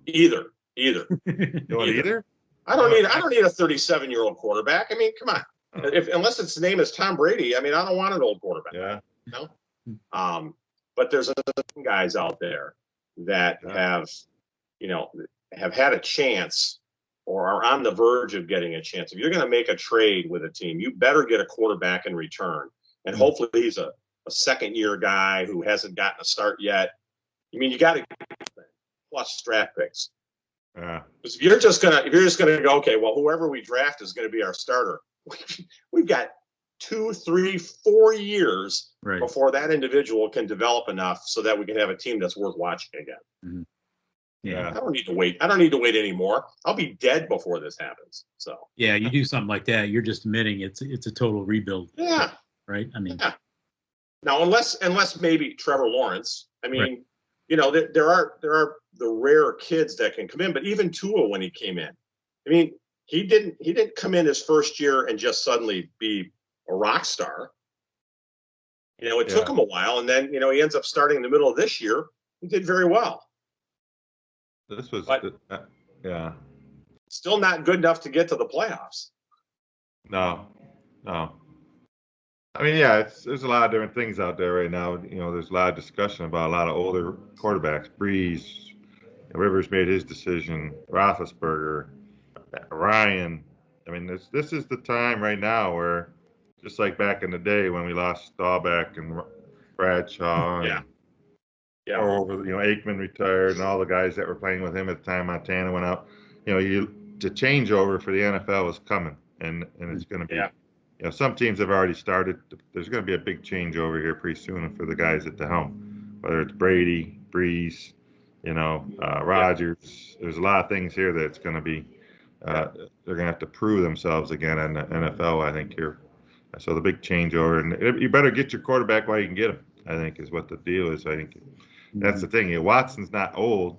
Either. You want either? I don't need a 37-year-old quarterback. I mean, come on. Unless its name is Tom Brady, I don't want an old quarterback. Yeah. No. But there's some guys out there that have had a chance or are on the verge of getting a chance. If you're going to make a trade with a team, you better get a quarterback in return. And hopefully he's a second-year guy who hasn't gotten a start yet. You got to get plus draft picks. Yeah. Because if you're just gonna go, okay, well, whoever we draft is going to be our starter. We've got 2, 3, 4 years before that individual can develop enough so that we can have a team that's worth watching again. Mm-hmm. Yeah. I don't need to wait. I don't need to wait anymore. I'll be dead before this happens. So yeah, you do something like that, you're just admitting it's a total rebuild. Yeah. Right. Now, unless maybe Trevor Lawrence. There are the rare kids that can come in, but even Tua when he came in, he didn't come in his first year and just suddenly be a rock star. It took him a while, and then he ends up starting in the middle of this year. He did very well. This was Yeah. Still not good enough to get to the playoffs. No. I mean, yeah, there's a lot of different things out there right now. There's a lot of discussion about a lot of older quarterbacks. Breeze, Rivers made his decision. Roethlisberger, Ryan. I mean, this is the time right now where, just like back in the day when we lost Staubach and Bradshaw, Yeah. or over, Aikman retired and all the guys that were playing with him at the time, Montana went out. The changeover for the NFL is coming, and it's going to be. Yeah. Some teams have already started. There's going to be a big changeover here pretty soon for the guys at the helm, whether it's Brady, Breeze, Rodgers. There's a lot of things here that's going to be. They're going to have to prove themselves again in the NFL, I think, here. So the big changeover, and you better get your quarterback while you can get him, I think, is what the deal is. I think that's the thing. Watson's not old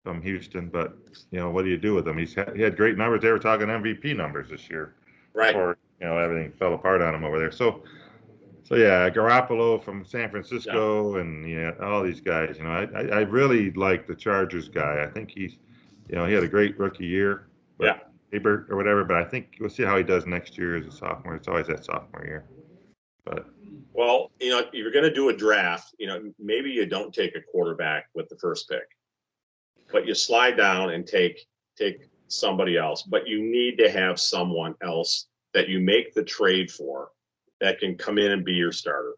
from Houston, but what do you do with him? He had great numbers. They were talking MVP numbers this year, right? Before everything fell apart on him over there. So yeah, Garoppolo from San Francisco, and all these guys. I really like the Chargers guy. I think he had a great rookie year. Or whatever, but I think we'll see how he does next year as a sophomore. It's always that sophomore year. But if you're going to do a draft, maybe you don't take a quarterback with the first pick, but you slide down and take somebody else. But you need to have someone else that you make the trade for that can come in and be your starter.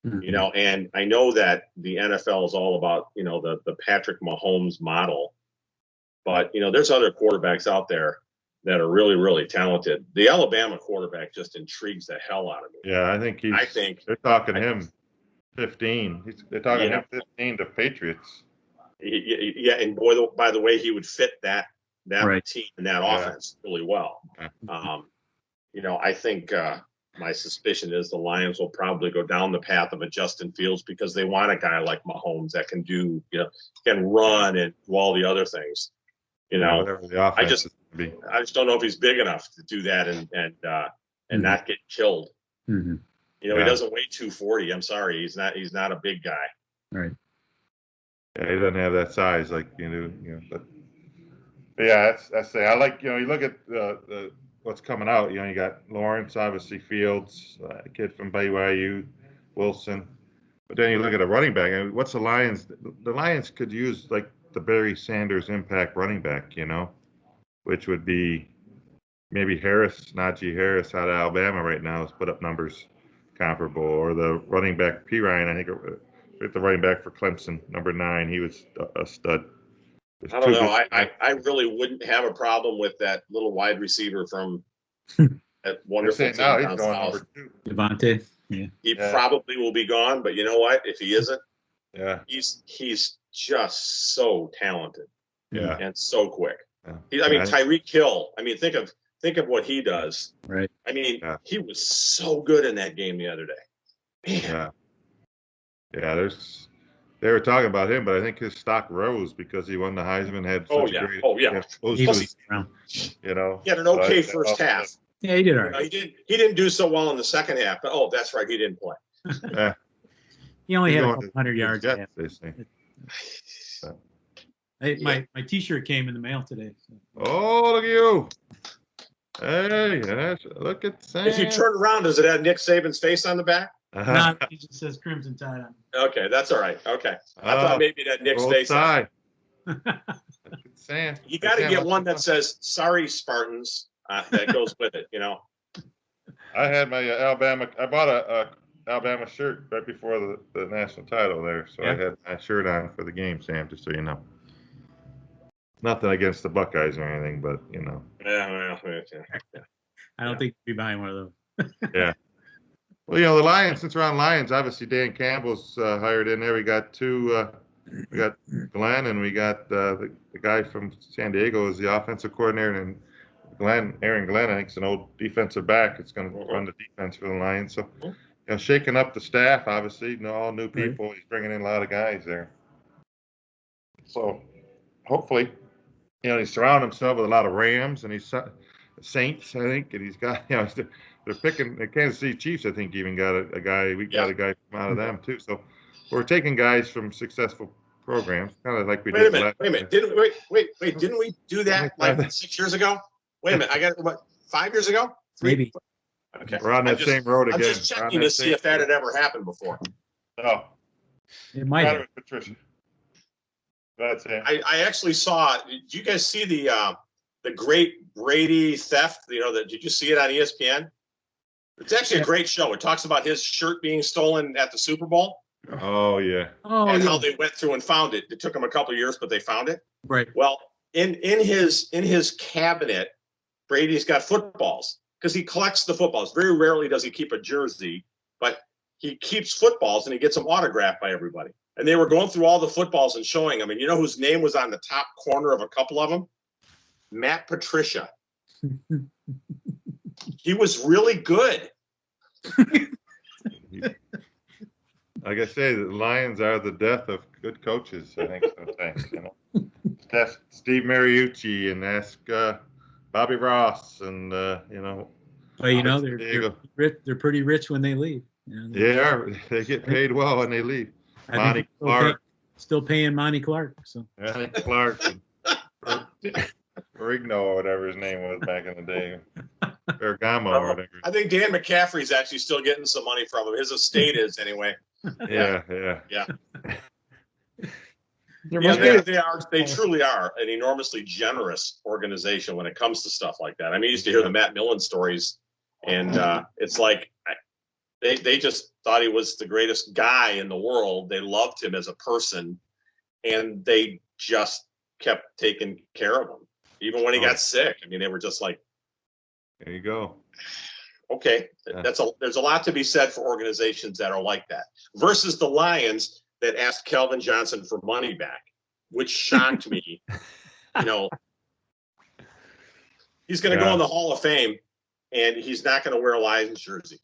Mm-hmm. And I know that the NFL is all about the Patrick Mahomes model, but there's other quarterbacks out there that are really, really talented. The Alabama quarterback just intrigues the hell out of me. Yeah, I think they're talking him 15. They're talking him 15 to Patriots. Yeah, and by the way, he would fit that right. team and that offense really well. I think my suspicion is the Lions will probably go down the path of a Justin Fields because they want a guy like Mahomes that can do, can run and do all the other things. Whatever the offense I just don't know if he's big enough to do that and not get killed. Mm-hmm. He doesn't weigh 240. I'm sorry, he's not a big guy. Right. Yeah, he doesn't have that size like but yeah, that's it. I like you look at the what's coming out. You got Lawrence, obviously Fields, a kid from BYU, Wilson, but then you look at a running back. I mean, what's the Lions? The Lions could use like the Barry Sanders impact running back, which would be maybe Najee Harris out of Alabama right now has put up numbers comparable, or the running back P. Ryan, I think, the running back for Clemson, number 9, he was a stud. I don't know. I really wouldn't have a problem with that little wide receiver from that wonderful team now he's down going south. number 2. Devontae. Yeah. He probably will be gone, but you know what? If he isn't, he's just so talented. Yeah. And so quick. Yeah. Tyreek Hill. think of what he does. Right. He was so good in that game the other day. Man. Yeah. They were talking about him, but I think his stock rose because he won the Heisman. Had such a great, He had an okay first half. Yeah, he did all right. He didn't do so well in the second half. But that's right, he didn't play. He only had a couple 100 yards. They say. Hey, my T-shirt came in the mail today. So. Oh, look at you! Hey, look at Sam. If you turn around, does it have Nick Saban's face on the back? No, it just says Crimson Tide on it. Okay, that's all right. Okay, I thought maybe that Nick's face. Sam, you got to get one that says "Sorry, Spartans." That goes with it, I had my Alabama. I bought a Alabama shirt right before the national title there, so I had my shirt on for the game, Sam. Just so you know. Nothing against the Buckeyes or anything, but Yeah. I don't think you'd be buying one of those. Yeah. Well, the Lions, since we're on Lions, obviously Dan Campbell's hired in there. We got 2, we got Glenn and we got the guy from San Diego is the offensive coordinator, and Aaron Glenn, I think, is an old defensive back. It's going to run the defense for the Lions. So, shaking up the staff, obviously, all new people. He's bringing in a lot of guys there. So, hopefully, he's surrounded himself with a lot of Rams and he's Saints, I think, and he's got, they're picking the Kansas City Chiefs. I think even got a guy. We got a guy from out of them too. So we're taking guys from successful programs, kind of like we Wait a did minute. last Wait a minute. Didn't Didn't we do that like 6 years ago? Wait a minute. I got what? 5 years ago? Maybe. Okay. We're on that same road I'm again. just checking to see if that had ever happened before. Oh, It might have. Patricia. That's it. I actually saw. Did you guys see the great Brady theft? Did you see it on ESPN? It's actually a great show. It talks about his shirt being stolen at the Super Bowl. Oh yeah. Oh, and yeah. how they went through and found it. It took them a couple of years, but they found it. Right. Well, in his cabinet, Brady's got footballs because he collects the footballs. Very rarely does he keep a jersey, but he keeps footballs and he gets them autographed by everybody. And they were going through all the footballs and showing them. And you know whose name was on the top corner of a couple of them? Matt Patricia. He was really good. Like I say, the Lions are the death of good coaches. I think sometimes. Ask Steve Mariucci and ask Bobby Ross, and Well, they're pretty rich when they leave. They get paid well when they leave. Monty Clark, still paying Monty Clark. So Monty Clark, Rigno or whatever his name was back in the day, Bergamo or whatever. I think Dan McCaffrey's actually still getting some money from him. His estate is anyway. Yeah. They truly are an enormously generous organization when it comes to stuff like that. I mean, I used to hear the Matt Millen stories, and it's like they just thought he was the greatest guy in the world. They loved him as a person, and they just kept taking care of him, even when he got sick. I mean, they were just like, "There you go." Okay, there's a lot to be said for organizations that are like that versus the Lions that asked Calvin Johnson for money back, which shocked me. He's going to go in the Hall of Fame, and he's not going to wear a Lions jersey.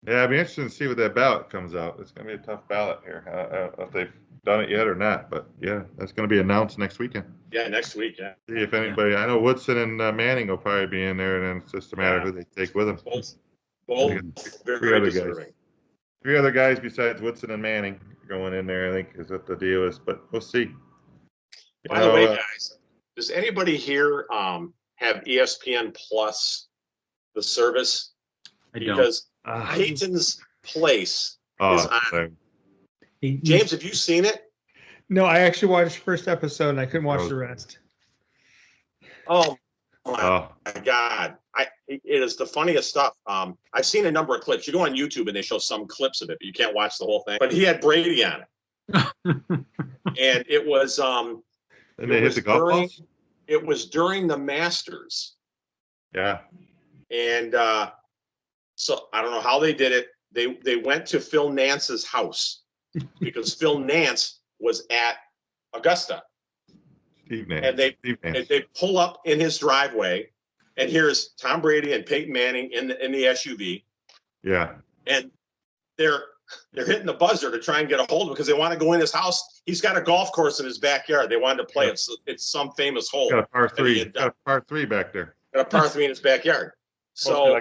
Yeah, I'd be interested to see what that ballot comes out. It's going to be a tough ballot here. I don't know if they've done it yet or not, but yeah, that's going to be announced next weekend. Yeah, next week. Yeah. See if anybody. I know Woodson and Manning will probably be in there, and then it's just a matter of who they take with them. Both very deserving. Three other guys besides Woodson and Manning going in there, I think, is what the deal is. But we'll see. By the way, guys, does anybody here have ESPN Plus, the service? Because Peyton's Place is on. James, have you seen it? No, I actually watched the first episode and I couldn't watch the rest. Oh my God. It is the funniest stuff. I've seen a number of clips. You go on YouTube and they show some clips of it, but you can't watch the whole thing. But he had Brady on it. And it was and they hit the golf balls? It was during the Masters. Yeah. And so I don't know how they did it. They went to Phil Nance's house because Phil Nance was at Augusta. Steve Nance. And they pull up in his driveway, and here's Tom Brady and Peyton Manning in the SUV. Yeah. And they're hitting the buzzer to try and get a hold of him because they want to go in his house. He's got a golf course in his backyard. They wanted to play it. It's some famous hole. Got a par three. Got a par three back there. Got a par three in his backyard. So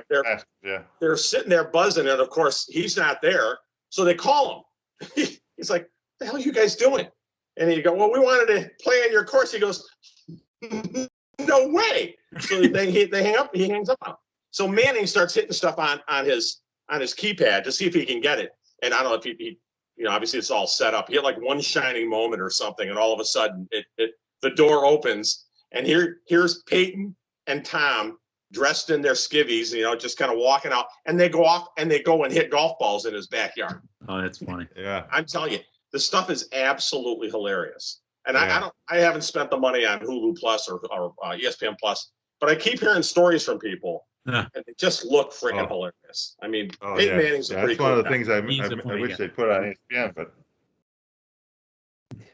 they're sitting there buzzing, and of course he's not there. So they call him. He's like, "The hell are you guys doing?" And he go, "Well, we wanted to play on your course." He goes, "No way!" So they hang up. He hangs up on him. So Manning starts hitting stuff on his keypad to see if he can get it. And I don't know if he obviously it's all set up. He had like one shining moment or something, and all of a sudden the door opens, and here's Peyton and Tom dressed in their skivvies, just kind of walking out, and they go off and they go and hit golf balls in his backyard. Oh, that's funny. Yeah. I'm telling you, the stuff is absolutely hilarious. And I haven't spent the money on Hulu Plus or ESPN Plus, but I keep hearing stories from people, and they just look freaking hilarious. I mean, Peyton Manning's a pretty cool That's one of the guy. things I wish they'd put on ESPN, but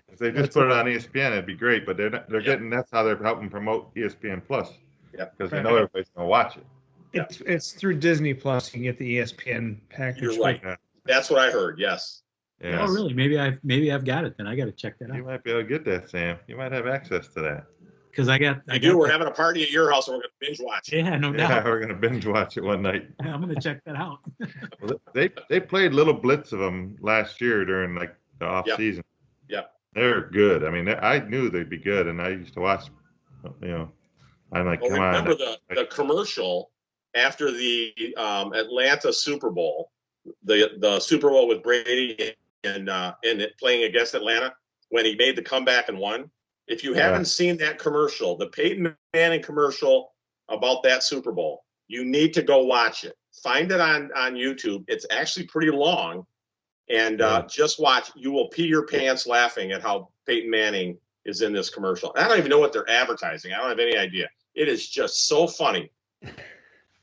if they just put it on ESPN, it'd be great. But they're getting that's how they're helping promote ESPN Plus. Yeah, because they know everybody's gonna watch it. It's through Disney Plus. You can get the ESPN package. You're right. That's what I heard. Yes. Yeah. Oh, really? Maybe I've got it. Then I got to check that out. You might be able to get that, Sam. You might have access to that. Because we're having a party at your house, and we're going to binge watch. Yeah, no doubt. Yeah, we're going to binge watch it one night. I'm going to check that out. Well, they played little blitz of them last year during like the off season. Yeah. They're good. I mean, I knew they'd be good, and I used to watch. I'm like, Well, come on. remember the commercial after the Atlanta Super Bowl, the Super Bowl with Brady and playing against Atlanta when he made the comeback and won. If you haven't seen that commercial, the Peyton Manning commercial about that Super Bowl, you need to go watch it. Find it on YouTube. It's actually pretty long, and just watch. You will pee your pants laughing at how Peyton Manning is in this commercial. I don't even know what they're advertising. I don't have any idea. It is just so funny.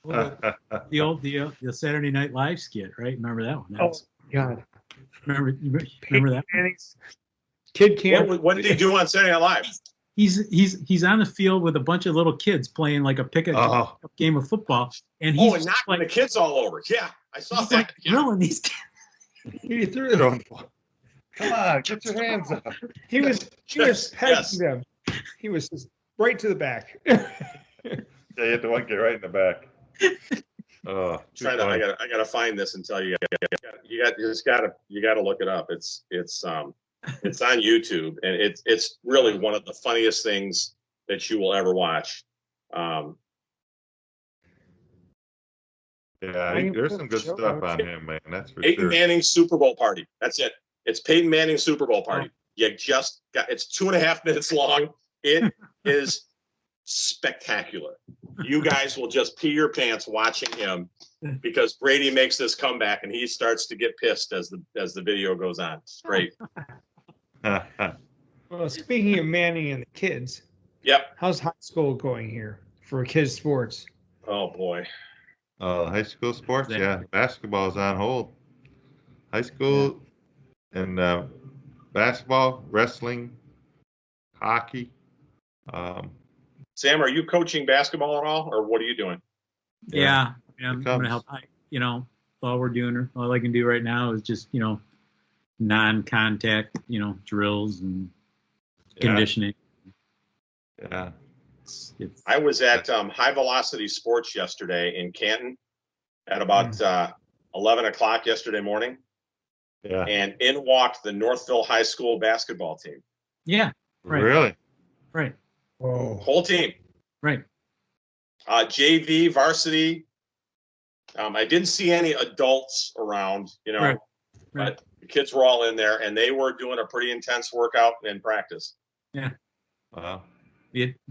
Well, the Saturday Night Live skit, right? Remember that one? God. Remember that? Manning's kid camp. What did he do on Saturday Night Live? He's on the field with a bunch of little kids playing like a pickup game of football, and he's and knocking the kids all over. Yeah, I saw he's that. like drilling these kids. He threw them. Come on, get your hands up. He was pegging them. He was just right to the back. Yeah, you had to get right in the back. Oh, I gotta find this and tell you. You gotta look it up. It's on YouTube, and it's really one of the funniest things that you will ever watch. Yeah, there's some good stuff on him, man. That's for Peyton sure. Manning Super Bowl party. That's it. It's Peyton Manning Super Bowl party. You just got. It's 2.5 minutes long. It is spectacular. You guys will just pee your pants watching him because Brady makes this comeback and he starts to get pissed as the video goes on. It's great. Well, speaking of Manning and the kids, Yep. how's high school going here for kids sports? Oh boy. High school sports, yeah. Basketball is on hold. High school and basketball, wrestling, hockey. Sam, are you coaching basketball at all, or what are you doing? Yeah, I'm going to help. All I can do right now is just, non-contact, drills and conditioning. Yeah. I was at High Velocity Sports yesterday in Canton at about 11 o'clock yesterday morning. Yeah. And in walked the Northville High School basketball team. Yeah. Right. Really? Right. Whoa. Whole team. Right. JV, varsity. I didn't see any adults around, Right. but the kids were all in there, and they were doing a pretty intense workout in practice. Yeah. Wow.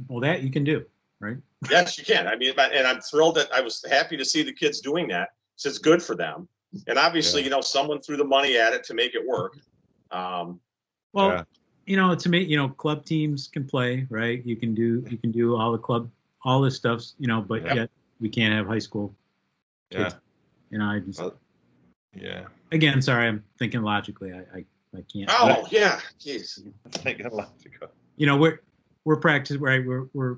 Well, that you can do, right? Yes, you can. I mean, and I'm thrilled that I was happy to see the kids doing that. So it's good for them. And obviously, someone threw the money at it to make it work. To me, club teams can play, right? You can do all this stuff, but yet we can't have high school kids. Again, sorry, I'm thinking logically. I can't. Oh, yeah. Jeez. Thinking logical. We're practicing, right? We're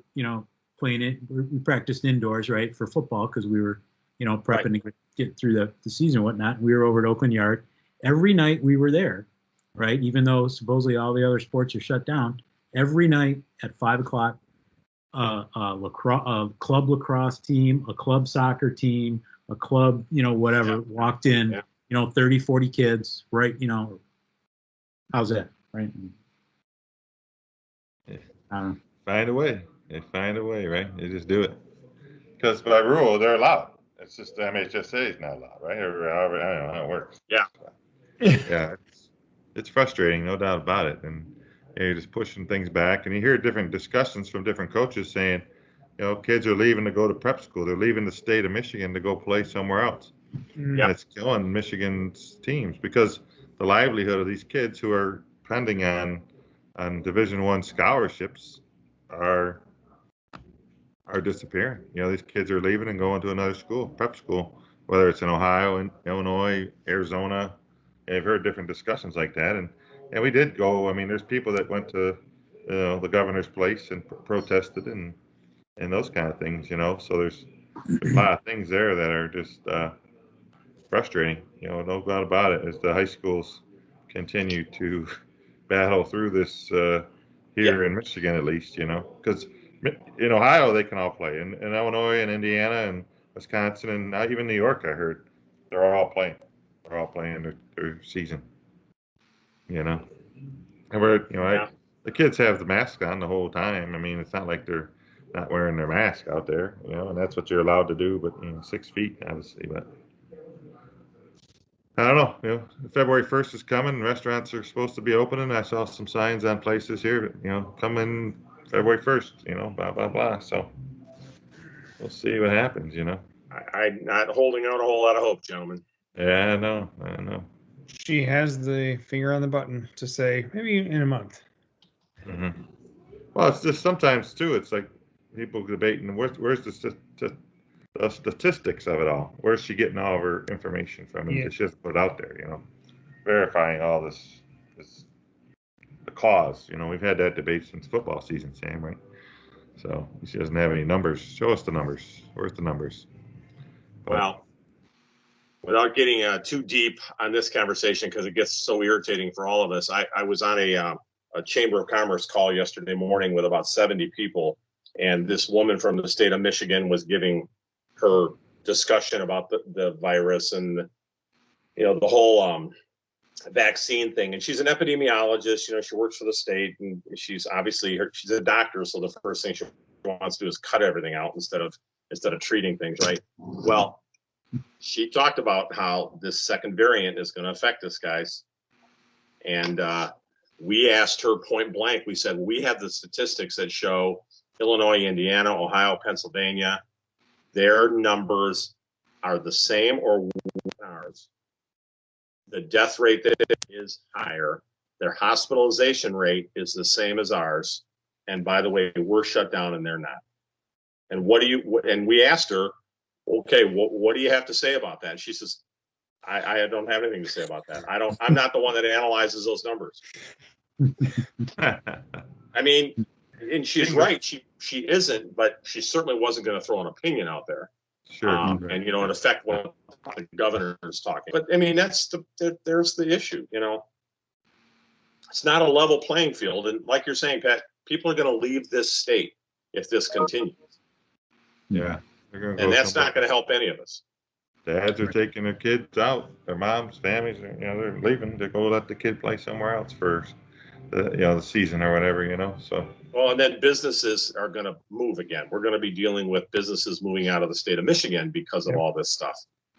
playing it. We practiced indoors, right, for football because we were, prepping to get through the season and whatnot. We were over at Oakland Yard. Every night we were there, right? Even though supposedly all the other sports are shut down, every night at 5 o'clock, a club lacrosse team, a club soccer team, a club, whatever, walked in, 30, 40 kids, right? How's that, right? Find a way. They find a way, right? They just do it. Because by rule, they're allowed. It's just MHSA is not allowed, right? Or however, I don't know how it works. Yeah. Yeah. It's frustrating, no doubt about it. And you're just pushing things back. And you hear different discussions from different coaches saying, kids are leaving to go to prep school. They're leaving the state of Michigan to go play somewhere else. And it's killing Michigan's teams because the livelihood of these kids who are depending on Division I scholarships are disappearing. These kids are leaving and going to another school, prep school, whether it's in Ohio, in Illinois, Arizona. I've heard different discussions like that. And we did go. I mean, there's people that went to the governor's place and protested and those kind of things, So there's a lot of things there that are just frustrating. No doubt about it as the high schools continue to battle through this here in Michigan, at least, because in Ohio they can all play, in Illinois and Indiana and Wisconsin and even New York, I heard they're all playing. They're all playing their season, and And we're, Yeah. the kids have the mask on the whole time. I mean, it's not like they're not wearing their mask out there, and that's what you're allowed to do. But 6 feet, obviously. But I don't know. February 1st is coming. Restaurants are supposed to be opening. I saw some signs on places here. Come in February 1st. Blah blah blah. So we'll see what happens. I'm not holding out a whole lot of hope, gentlemen. Yeah, I know. She has the finger on the button to say maybe in a month. Mm-hmm. Well, it's just sometimes too. It's like people debating where's the statistics of it all. Where's she getting all of her information from? And she just put it out there, verifying all this, the cause. We've had that debate since football season, Sam, right? So she doesn't have any numbers. Show us the numbers. Where's the numbers? Well, without getting too deep on this conversation, because it gets so irritating for all of us, I was on a Chamber of Commerce call yesterday morning with about 70 people, and this woman from the state of Michigan was giving her discussion about the virus and the whole vaccine thing. And she's an epidemiologist. She works for the state, and she's obviously she's a doctor. So the first thing she wants to do is cut everything out instead of treating things, right? Well, she talked about how this second variant is going to affect us, guys. And we asked her point blank. We said, we have the statistics that show Illinois, Indiana, Ohio, Pennsylvania, their numbers are the same or worse than ours. The death rate that is higher. Their hospitalization rate is the same as ours. And by the way, we're shut down and they're not. And and we asked her, okay, what do you have to say about that? And she says, I don't have anything to say about that. I'm not the one that analyzes those numbers. I mean, and she's right. She isn't, but she certainly wasn't going to throw an opinion out there. Sure. And it affect what the governor is talking. But I mean, there's the issue. It's not a level playing field, and like you're saying, Pat, people are going to leave this state if this continues. Yeah, and that's not going to help any of us. Dads are taking their kids out, their moms, families, they're leaving to go let the kid play somewhere else for the season or whatever, so. Well, and then businesses are going to move again. We're going to be dealing with businesses moving out of the state of Michigan because of all this stuff.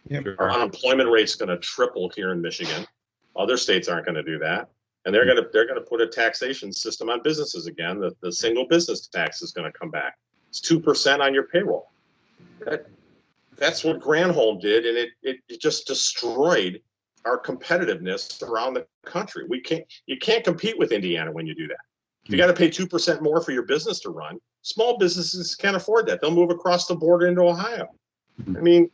Yep. Sure. Our unemployment rate's going to triple here in Michigan. Other states aren't going to do that. And they're going to put a taxation system on businesses again. The single business tax is going to come back. It's 2% on your payroll. That's what Granholm did, and it just destroyed our competitiveness around the country. You can't compete with Indiana when you do that. If you got to pay 2% more for your business to run, small businesses can't afford that. They'll move across the border into Ohio. I mean,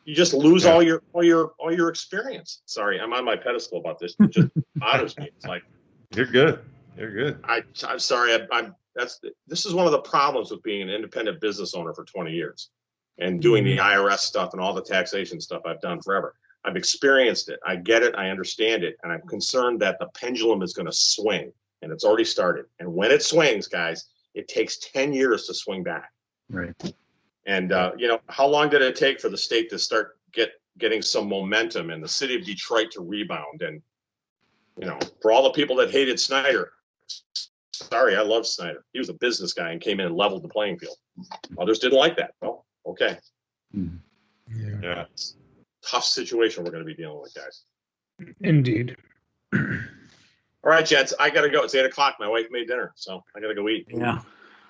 you just lose all your experience. Sorry, I'm on my pedestal about this. It just bothers me. It's like you're good. You're good. I'm sorry. This is one of the problems with being an independent business owner for 20 years and doing the IRS stuff and all the taxation stuff I've done forever. I've experienced it. I get it. I understand it. And I'm concerned that the pendulum is going to swing, and it's already started. And when it swings, guys, it takes 10 years to swing back. Right. And, how long did it take for the state to start getting some momentum and the city of Detroit to rebound? And, for all the people that hated Snyder, sorry, I love Snyder. He was a business guy and came in and leveled the playing field. Others didn't like that. Well, okay. Yeah. Tough situation we're going to be dealing with, guys. Indeed. All right, gents, I got to go. It's 8:00. My wife made dinner, so I got to go eat. Yeah.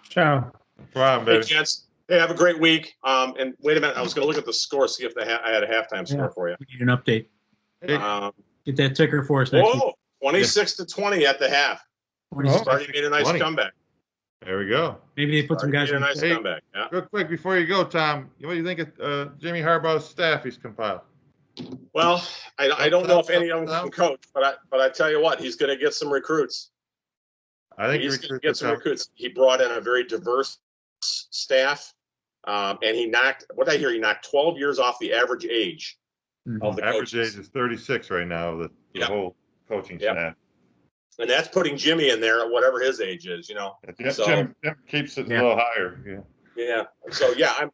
Ciao. No problem, baby. Hey, gents. Hey, have a great week. And wait a minute. I was going to look at the score, see if I had a halftime score for you. We need an update. Hey, Get that ticker for us next week. 26-20 at the half. Sparty made a nice 20. comeback. there we go. Maybe they put some guys made a on. nice Hey. comeback. Yeah. Real quick before you go, Tom, what do you think of Jimmy Harbaugh's staff he's compiled? Well, I don't know if any of them can coach, but I tell you what, he's going to get some recruits. I think He's going to get some recruits. He brought in a very diverse staff, and he knocked 12 years off the average age of the average coaches. age is 36 right now. The whole coaching staff. And that's putting Jimmy in there at whatever his age is, So, Jim keeps it a little higher. Yeah. Yeah. So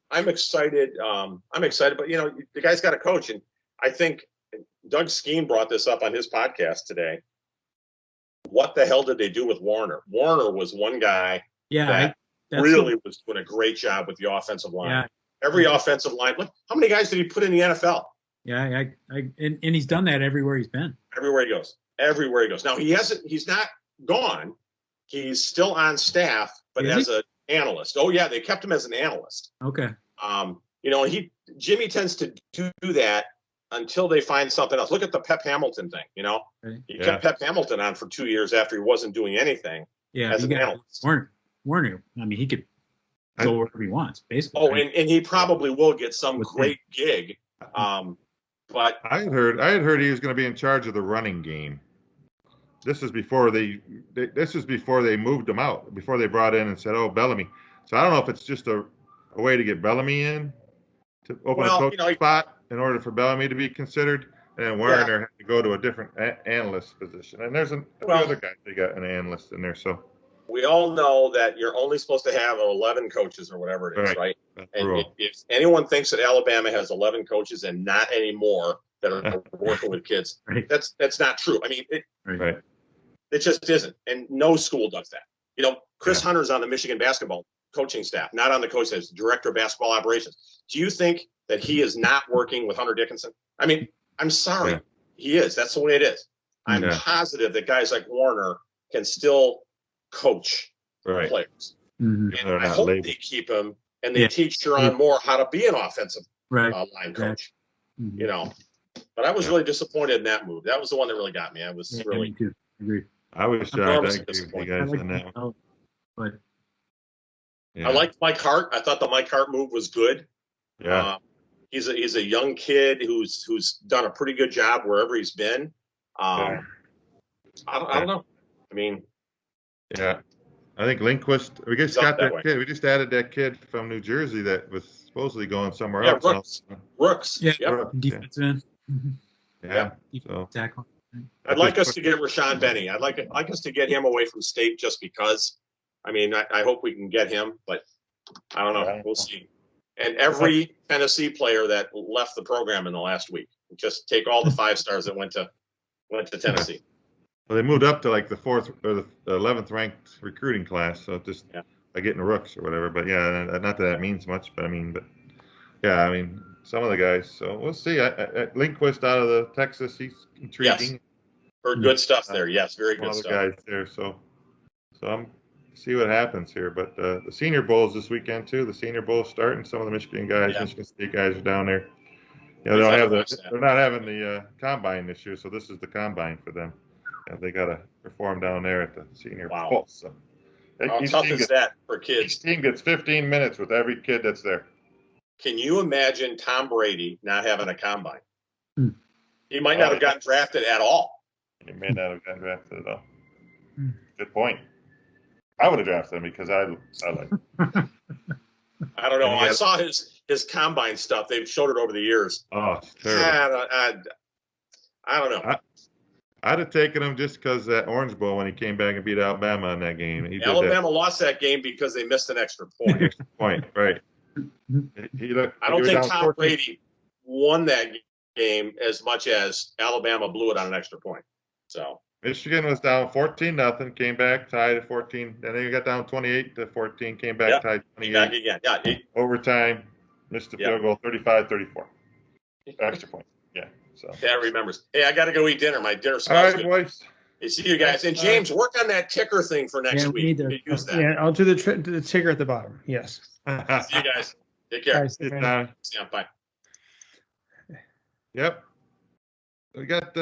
I'm excited. I'm excited, but the guy's got a coach, and I think Doug Skeen brought this up on his podcast today. what the hell did they do with Warner? Warner was one guy that really was doing a great job with the offensive line. Yeah. Every offensive line. Look, how many guys did he put in the NFL? Yeah, and he's done that everywhere he's been. Everywhere he goes. Everywhere he goes. Now he's not gone. He's still on staff, but as an analyst. Oh yeah, they kept him as an analyst. Okay. Jimmy tends to do that until they find something else. Look at the Pep Hamilton thing, Right. He kept Pep Hamilton on for 2 years after he wasn't doing anything as an analyst. Warner, I mean, he could go wherever he wants, basically. Oh, and he probably will get some great gig. But I had heard he was going to be in charge of the running game. This is before they moved him out, before they brought in and said, "Oh, Bellamy." So I don't know if it's just a way to get Bellamy in to open a coach spot in order for Bellamy to be considered, and then Warner had to go to a different analyst position. And there's other guys they got an analyst in there. So we all know that you're only supposed to have 11 coaches or whatever it is, right? And if anyone thinks that Alabama has 11 coaches and not anymore that are working with kids, that's not true. I mean, it just isn't. And no school does that. Chris Hunter's on the Michigan basketball coaching staff, not on the coach as director of basketball operations. Do you think that he is not working with Hunter Dickinson? I mean, I'm sorry. He is. That's the way it is. I'm positive that guys like Warner can still coach players. Mm-hmm. And I hope they keep him and they teach Sharon Moore how to be an offensive line coach. Mm-hmm. But I was really disappointed in that move. That was the one that really got me. I was really. Me too. Agreed. I was shocked. I agree with you guys on that one. But I liked Mike Hart. I thought the Mike Hart move was good. Yeah. He's a young kid who's done a pretty good job wherever he's been. I don't know. I mean, I think Lindquist. We just got that kid. We just added that kid from New Jersey that was supposedly going somewhere else. Brooks. Defensive end. Yeah. So tackle. I'd like us to get Rashawn Benny. I'd like us to get him away from state just because. I mean, I hope we can get him, but I don't know. We'll see. And every Tennessee player that left the program in the last week, just take all the 5 stars that went to Tennessee. Well, they moved up to like the 4th or the 11th ranked recruiting class, so just by getting Rooks or whatever. But not that means much. But I mean, some of the guys. So we'll see. Lindquist out of the Texas, he's intriguing. Yes. Heard good stuff there. Yes, very good stuff. Guys there. So I'm see what happens here. But the Senior Bowl's this weekend too. The Senior Bowl's starting. Some of the Michigan guys, Michigan State guys are down there. They're not having the combine this year, so this is the combine for them. They got to perform down there at the Senior Bowl. So how tough is that for kids? Each team gets 15 minutes with every kid that's there. Can you imagine Tom Brady not having a combine? He might not have gotten drafted at all. He may not have gotten drafted at all. Good point. I would have drafted him because I like him. I don't know. I saw his combine stuff. They've showed it over the years. Oh, it's terrible. I don't know. I'd have taken him just because that Orange Bowl when he came back and beat Alabama in that game. Alabama lost that game because they missed an extra point. Right. I don't think Tom Brady won that game as much as Alabama blew it on an extra point. So Michigan was down 14-0, came back, tied at 14. Then they got down 28-14, came back, tied 28. Back again. Overtime, missed the field goal, 35-34. Extra point. Yeah. So. Dad remembers. Hey, I got to go eat dinner. My dinner smells all right, good. Boys. Hey, see you guys. And James, work on that ticker thing for next week. Use that. Yeah, I'll do the ticker at the bottom. Yes. See you guys. Take care. Guys, Bye. Yep. We got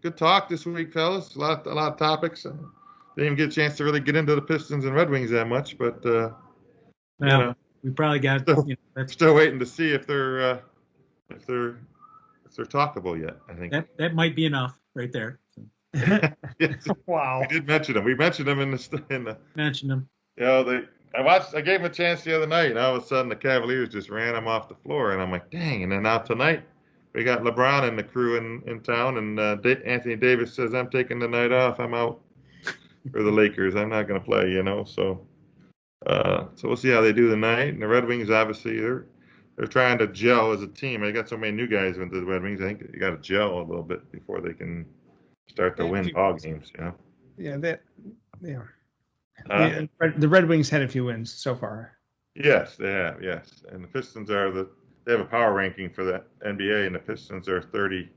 good talk this week, fellas. A lot of topics. Didn't even get a chance to really get into the Pistons and Red Wings that much, but we probably got. Still waiting to see if they're talkable yet. I think that might be enough right there. Wow. We did mention them. We mentioned them in the. Mentioned them. I gave them a chance the other night, and all of a sudden the Cavaliers just ran them off the floor, and I'm like, dang! And then now tonight we got LeBron and the crew in town, and Anthony Davis says, I'm taking the night off. I'm out for the Lakers. I'm not going to play, So we'll see how they do tonight. And the Red Wings, obviously, they're trying to gel as a team. They got so many new guys into the Red Wings. I think they got to gel a little bit before they can start to win ball games. You know. Yeah, that. Yeah. Uh, The Red Wings had a few wins so far. Yes, they have. Yes, and the Pistons are they have a power ranking for the NBA, and the Pistons are 30,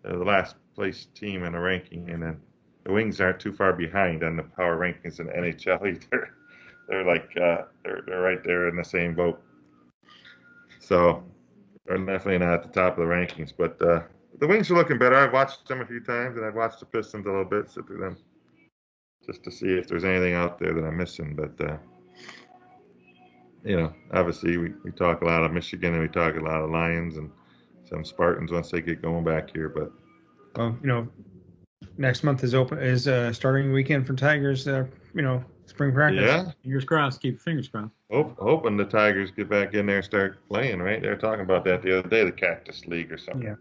the last place team in the ranking, and then the Wings aren't too far behind on the power rankings in the NHL either. They're like they're right there in the same boat. So they're definitely not at the top of the rankings, but the Wings are looking better. I've watched them a few times, and I've watched the Pistons a little bit, sit through them just to see if there's anything out there that I'm missing. But obviously we talk a lot of Michigan and we talk a lot of Lions and some Spartans once they get going back here. But Well, next month is starting weekend for Tigers. Spring practice. yeah, Fingers crossed. Keep your fingers crossed. hoping the Tigers get back in there and start playing. Right, they were talking about that the other day, the Cactus League or something. Yeah.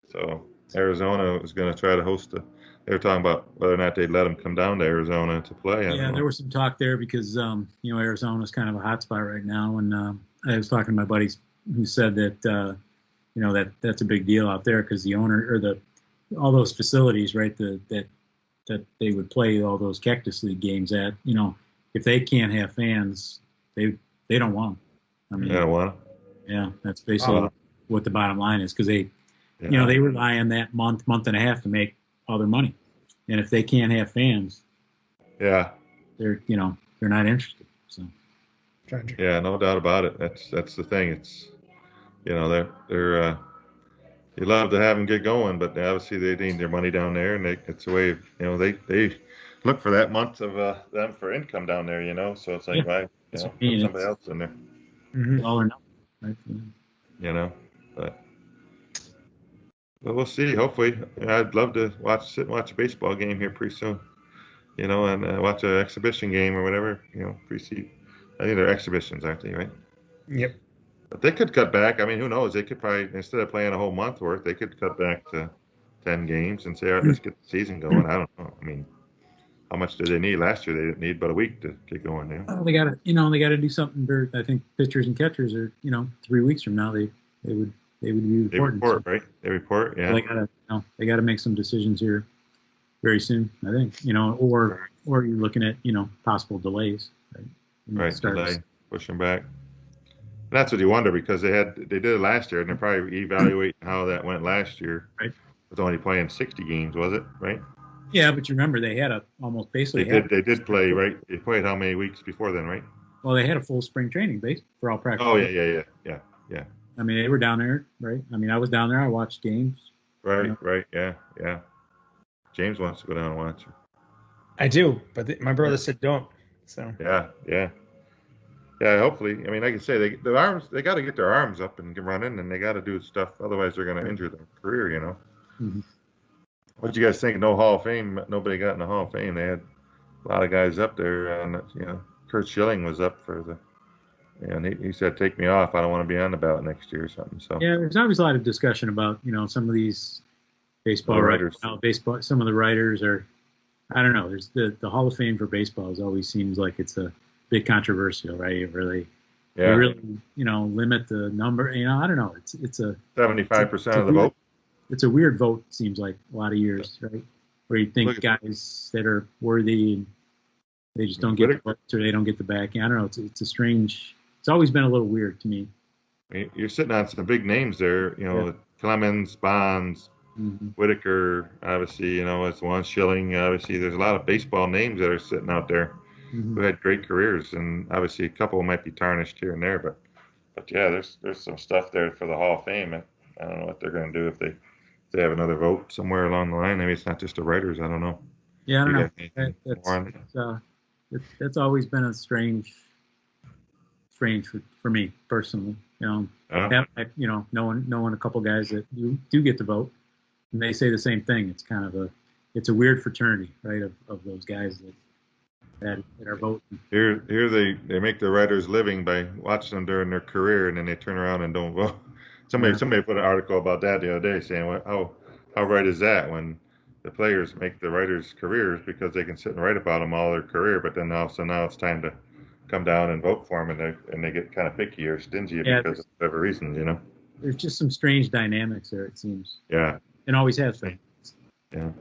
So Arizona was going to try to host They were talking about whether or not they'd let them come down to Arizona to play. Yeah, there was some talk there because Arizona's kind of a hot spot right now, and I was talking to my buddies who said that that's a big deal out there because the owner or all those facilities, right, that they would play all those Cactus League games at, if they can't have fans, they don't want them. I mean, They don't want them. Yeah, that's basically what the bottom line is because they rely on that month and a half to make all their money, and if they can't have fans, yeah, they're not interested. So yeah, no doubt about it. That's the thing. It's they're you love to have them get going, but obviously they need their money down there, and it's a way of, they look for that month of them for income down there, So it's like, why, put somebody else in there, all or nothing, right? But we'll see. Hopefully, I'd love to sit and watch a baseball game here pretty soon, and watch an exhibition game or whatever, pre-season. I think they're exhibitions, aren't they, right? Yep. But they could cut back. I mean, who knows? They could probably, instead of playing a whole month worth, they could cut back to 10 games and say, all right, let's get the season going. I don't know. I mean, how much did they need? Last year, they didn't need but a week to get going. They got to do something. I think pitchers and catchers are, 3 weeks from now, they would be important. They report, right? They report, yeah. So they got to make some decisions here very soon, I think, or you're looking at, possible delays. Right, delay, push them back. And that's what you wonder because they did it last year, and they're probably evaluating how that went last year. Right. With only playing 60 games, was it? Right. Yeah, but you remember they had almost basically. They did play, right? They played how many weeks before then, right? Well, they had a full spring training base for all practice. Oh yeah. I mean, they were down there, right? I mean, I was down there. I watched games. Right. Yeah. James wants to go down and watch it. I do, but my brother said don't. So. Yeah. Hopefully, I mean, like I say, they got to get their arms up and get running, and they got to do stuff. Otherwise, they're going to injure their career. Mm-hmm. What do you guys think? No Hall of Fame. Nobody got in the Hall of Fame. They had a lot of guys up there. And Kurt Schilling was up for and he said, "Take me off. I don't want to be on the ballot next year or something." So yeah, there's always a lot of discussion about some of these baseball writers. Some of the writers are, I don't know. There's the Hall of Fame for baseball always seems like it's a bit controversial, right? You really limit the number. I don't know. It's a 75% of the vote. It's a weird vote. Seems like a lot of years, right? Where you think guys that are worthy and they just don't get the votes or they don't get the backing. I don't know. It's a strange. It's always been a little weird to me. I mean, you're sitting on some big names there. Clemens, Bonds, Whitaker. Obviously, it's one. Schilling. Obviously, there's a lot of baseball names that are sitting out there. Who had great careers, and obviously a couple might be tarnished here and there, but yeah, there's some stuff there for the Hall of Fame, and I don't know what they're going to do if they have another vote somewhere along the line. Maybe it's not just the writers. I don't know. Yeah, I don't know. That's always been a strange for me personally. Knowing a couple guys that do get to vote, and they say the same thing. It's kind of it's a weird fraternity, right? Of those guys that are voting. Here they make the writers' living by watching them during their career, and then they turn around and don't vote. Somebody put an article about that the other day saying, how right is that when the players make the writers' careers because they can sit and write about them all their career, but then all of a sudden now it's time to come down and vote for them, and they get kind of picky or stingy because of whatever reasons, There's just some strange dynamics there, it seems. Yeah. And always has been. Yeah.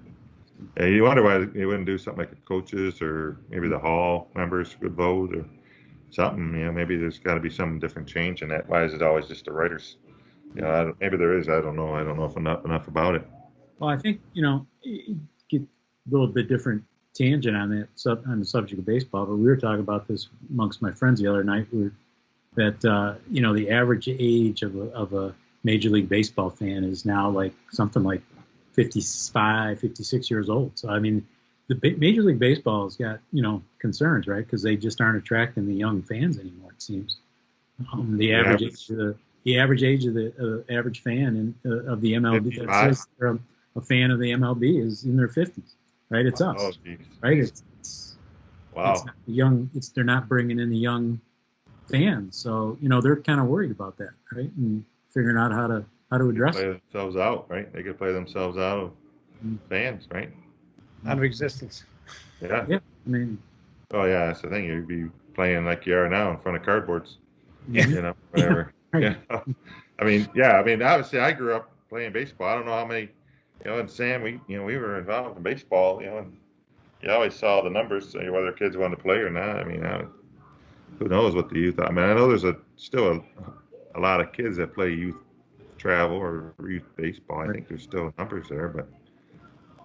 Yeah, you wonder why they wouldn't do something like the coaches or maybe the hall members could vote or something. Maybe there's got to be some different change in that. Why is it always just the writers? Maybe there is. I don't know. I don't know if enough about it. Well, I think get a little bit different tangent on on the subject of baseball, but we were talking about this amongst my friends the other night. That the average age of a Major League Baseball fan is now like something like 55, 56 years old. So I mean, Major League Baseball has got concerns, right? Because they just aren't attracting the young fans anymore. It seems the average age of the average fan of the MLB that says they're a fan of the MLB is in their 50s, right? It's us, Oh, geez. right? Wow. It's not the young. They're not bringing in the young fans, so they're kind of worried about that, right? And figuring out how to address play themselves out, right? They could play themselves out of fans, right? Out of existence. Yeah. Yeah. I mean. Oh yeah, that's the thing. You'd be playing like you are now in front of cardboards. Yeah. Whatever. Right. Yeah. I mean, obviously I grew up playing baseball. I don't know how many, and Sam, we were involved in baseball, and you always saw the numbers, whether kids wanted to play or not. I mean, who knows what the youth. I mean, I know there's still a lot of kids that play youth travel or youth baseball. I think there's still numbers there, but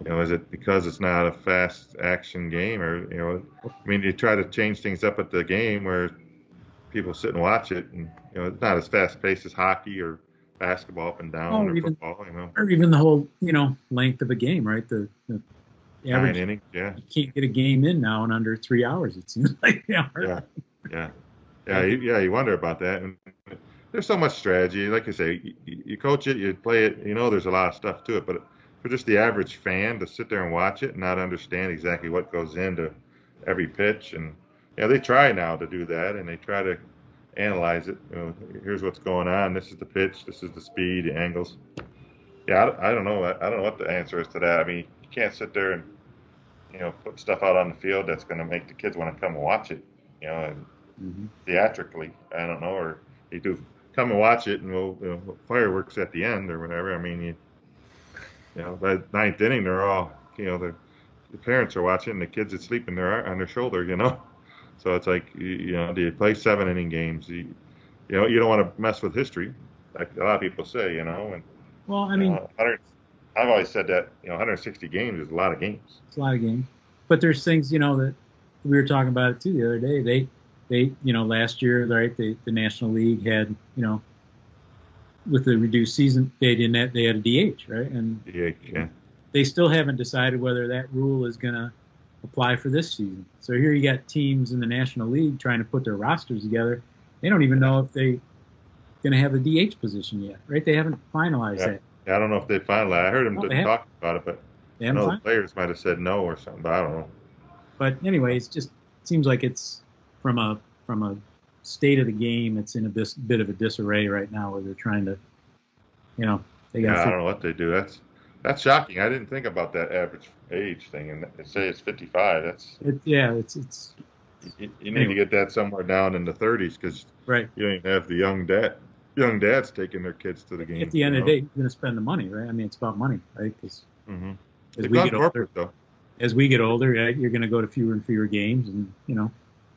is it because it's not a fast action game, or I mean, you try to change things up at the game where people sit and watch it, and it's not as fast paced as hockey or basketball up and down or football. Or even the whole length of a game, right? The average 9 innings. Yeah. You can't get a game in now in under 3 hours. It seems like. Yeah. You wonder about that. And there's so much strategy. Like you say, you coach it, you play it. There's a lot of stuff to it. But for just the average fan to sit there and watch it and not understand exactly what goes into every pitch, and they try now to do that, and they try to analyze it. Here's what's going on. This is the pitch. This is the speed, the angles. Yeah, I don't know. I don't know what the answer is to that. I mean, you can't sit there and put stuff out on the field that's going to make the kids want to come and watch it. Theatrically, I don't know, or they do come and watch it, and we'll fireworks at the end or whatever. I mean, by the ninth inning, they're all, the parents are watching, and the kids are sleeping there on their shoulder, So it's like, do you play 7 inning games? You don't want to mess with history, like a lot of people say, and well, I mean, I've always said that 160 games is a lot of games. It's a lot of games, but there's things that we were talking about it too the other day. They last year, right? The National League had with the reduced season, they had a DH, right? And DH, yeah. They still haven't decided whether that rule is going to apply for this season. So here you got teams in the National League trying to put their rosters together. They don't even know if they're going to have a DH position yet, right? They haven't finalized that. Yeah, I don't know if they finalized. I heard them talk about it, but I know the players might have said no or something, but I don't know. But anyway, it seems like it's from a state of the game. It's in a bit of a disarray right now, where they're trying to, I don't know what they do. That's shocking. I didn't think about that average age thing, and they say it's 55. It's you need to get that somewhere down in the 30s, because right, you don't even have the young dads taking their kids to the game. At the end of the day, you're going to spend the money, right? I mean, it's about money, right? Because as we get older, right, you're going to go to fewer and fewer games, and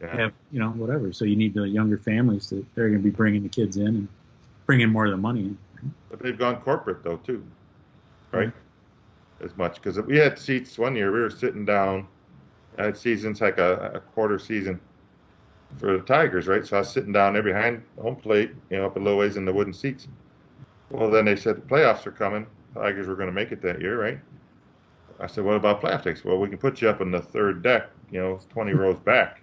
have whatever. So you need the younger families that they're going to be bringing the kids in and bringing more of the money in. But they've gone corporate though too, right? As much, because we had seats one year. We were sitting down. I had seasons like a quarter season for the Tigers, right? So I was sitting down there behind home plate, up a little ways in the wooden seats. Well, then they said the playoffs are coming. Tigers were going to make it that year, right? I said, what about playoff tickets? Well, we can put you up in the third deck, 20 rows back.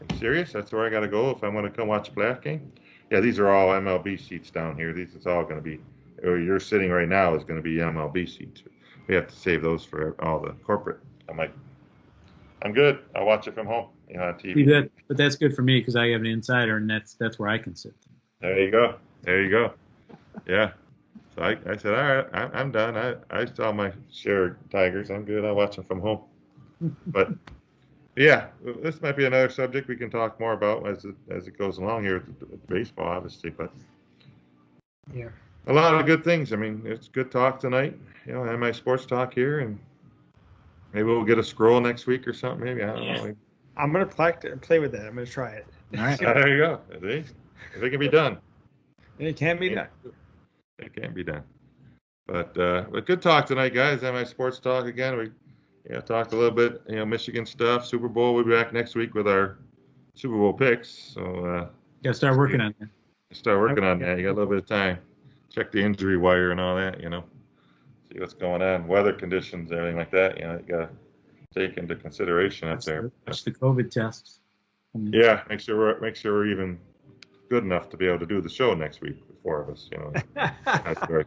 Are you serious? That's where I got to go if I want to come watch a playoff game? Yeah, these are all MLB seats down here. These is all going to be, where you're sitting right now is going to be MLB seats. We have to save those for all the corporate. I'm like, I'm good. I'll watch it from home, on TV. But that's good for me because I have an insider, and that's where I can sit. There you go. Yeah. So I said, all right, I'm done. I saw my share of Tigers. I'm good. I'll watch them from home. But yeah, this might be another subject we can talk more about as it goes along here with baseball, obviously. But yeah, a lot of good things. I mean, it's good talk tonight. MI Sports Talk here, and maybe we'll get a scroll next week or something. Maybe I don't know. I'm gonna play with that. I'm gonna try it. All right. There you go. See? If it can be done. It can be done. It can be done. But good talk tonight, guys. MI Sports Talk again. We talked a little bit, Michigan stuff. Super Bowl. We'll be back next week with our Super Bowl picks. So Gotta start working on that. start working on that. You got a little bit of time. Check the injury wire and all that. See what's going on, weather conditions, everything like that. You got to take into consideration up there. Watch the COVID tests. Yeah, make sure we're even good enough to be able to do the show next week, the four of us. That's right.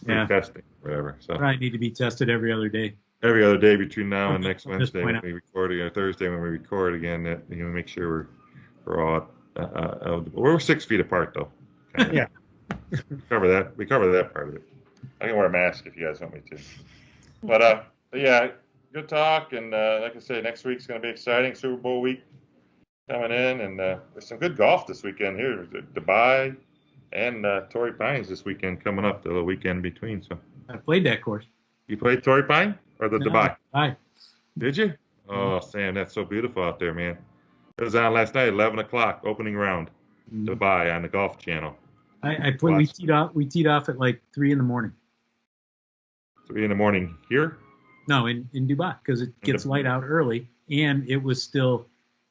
Yeah. Testing, whatever. So Probably need to be tested every other day. every other day between now and next At this Wednesday point, when we record, or Thursday when we record again. That make sure we're all we're 6 feet apart though. Yeah. We cover that part of it. I can wear a mask if you guys want me to. But yeah, good talk. And like I say, next week's going to be exciting. Super Bowl week coming in, and there's some good golf this weekend here. Dubai and Torrey Pines this weekend coming up. The little weekend in between. So I played that course. you played Torrey Pine or the Dubai? Dubai. Did you? Oh, Sam, that's so beautiful out there, man. It was on last night, 11 o'clock, opening round, Dubai on the Golf Channel. We teed off at like 3 a.m. 3 a.m. here? No, in Dubai, because it gets light out early, and it was still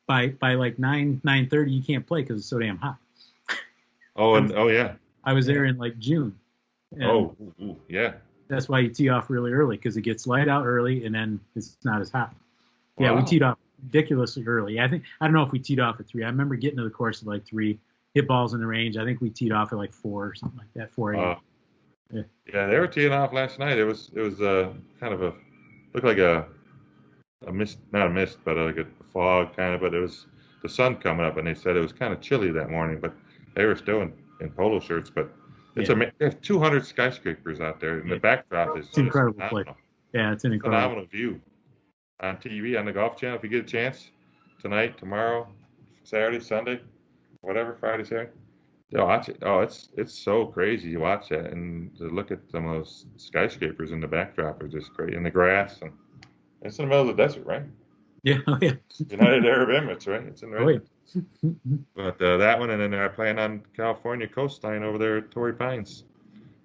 by like 9:30 you can't play because it's so damn hot. Yeah. I was there in like June. Yeah. That's why you tee off really early, because it gets light out early and then it's not as hot. Yeah, Wow. we teed off ridiculously early. I don't know if we teed off at 3. I remember getting to the course at like 3, hit balls in the range. I think we teed off at like 4 or something like that, 4 a.m. Yeah, they were teeing off last night. It was kind of looked like a mist, not a mist, but like a fog kind of. But it was the sun coming up, and they said it was kind of chilly that morning. But they were still in polo shirts. But they have 200 skyscrapers out there, and the backdrop is It's an incredible place. phenomenal. Yeah, it's an incredible Phenomenal view on TV on the Golf Channel. If you get a chance tonight, tomorrow, Saturday, Sunday, whatever, Friday, Saturday. Watch it. Oh, it's so crazy. You watch that and to look at some of those skyscrapers in the backdrop are just great. And the grass, and it's in the middle of the desert, right? Yeah, oh yeah. United Arab Emirates, right? It's in the Oh, yeah. But that one, and then they're playing on California coastline over there at Torrey Pines.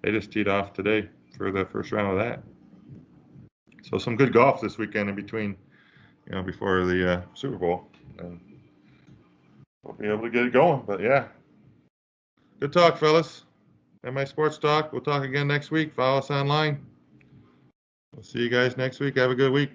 They just teed off today for the first round of that. So some good golf this weekend in between, before the Super Bowl, and we'll be able to get it going. But yeah. Good talk, fellas. MI Sports Talk. We'll talk again next week. Follow us online. We'll see you guys next week. Have a good week.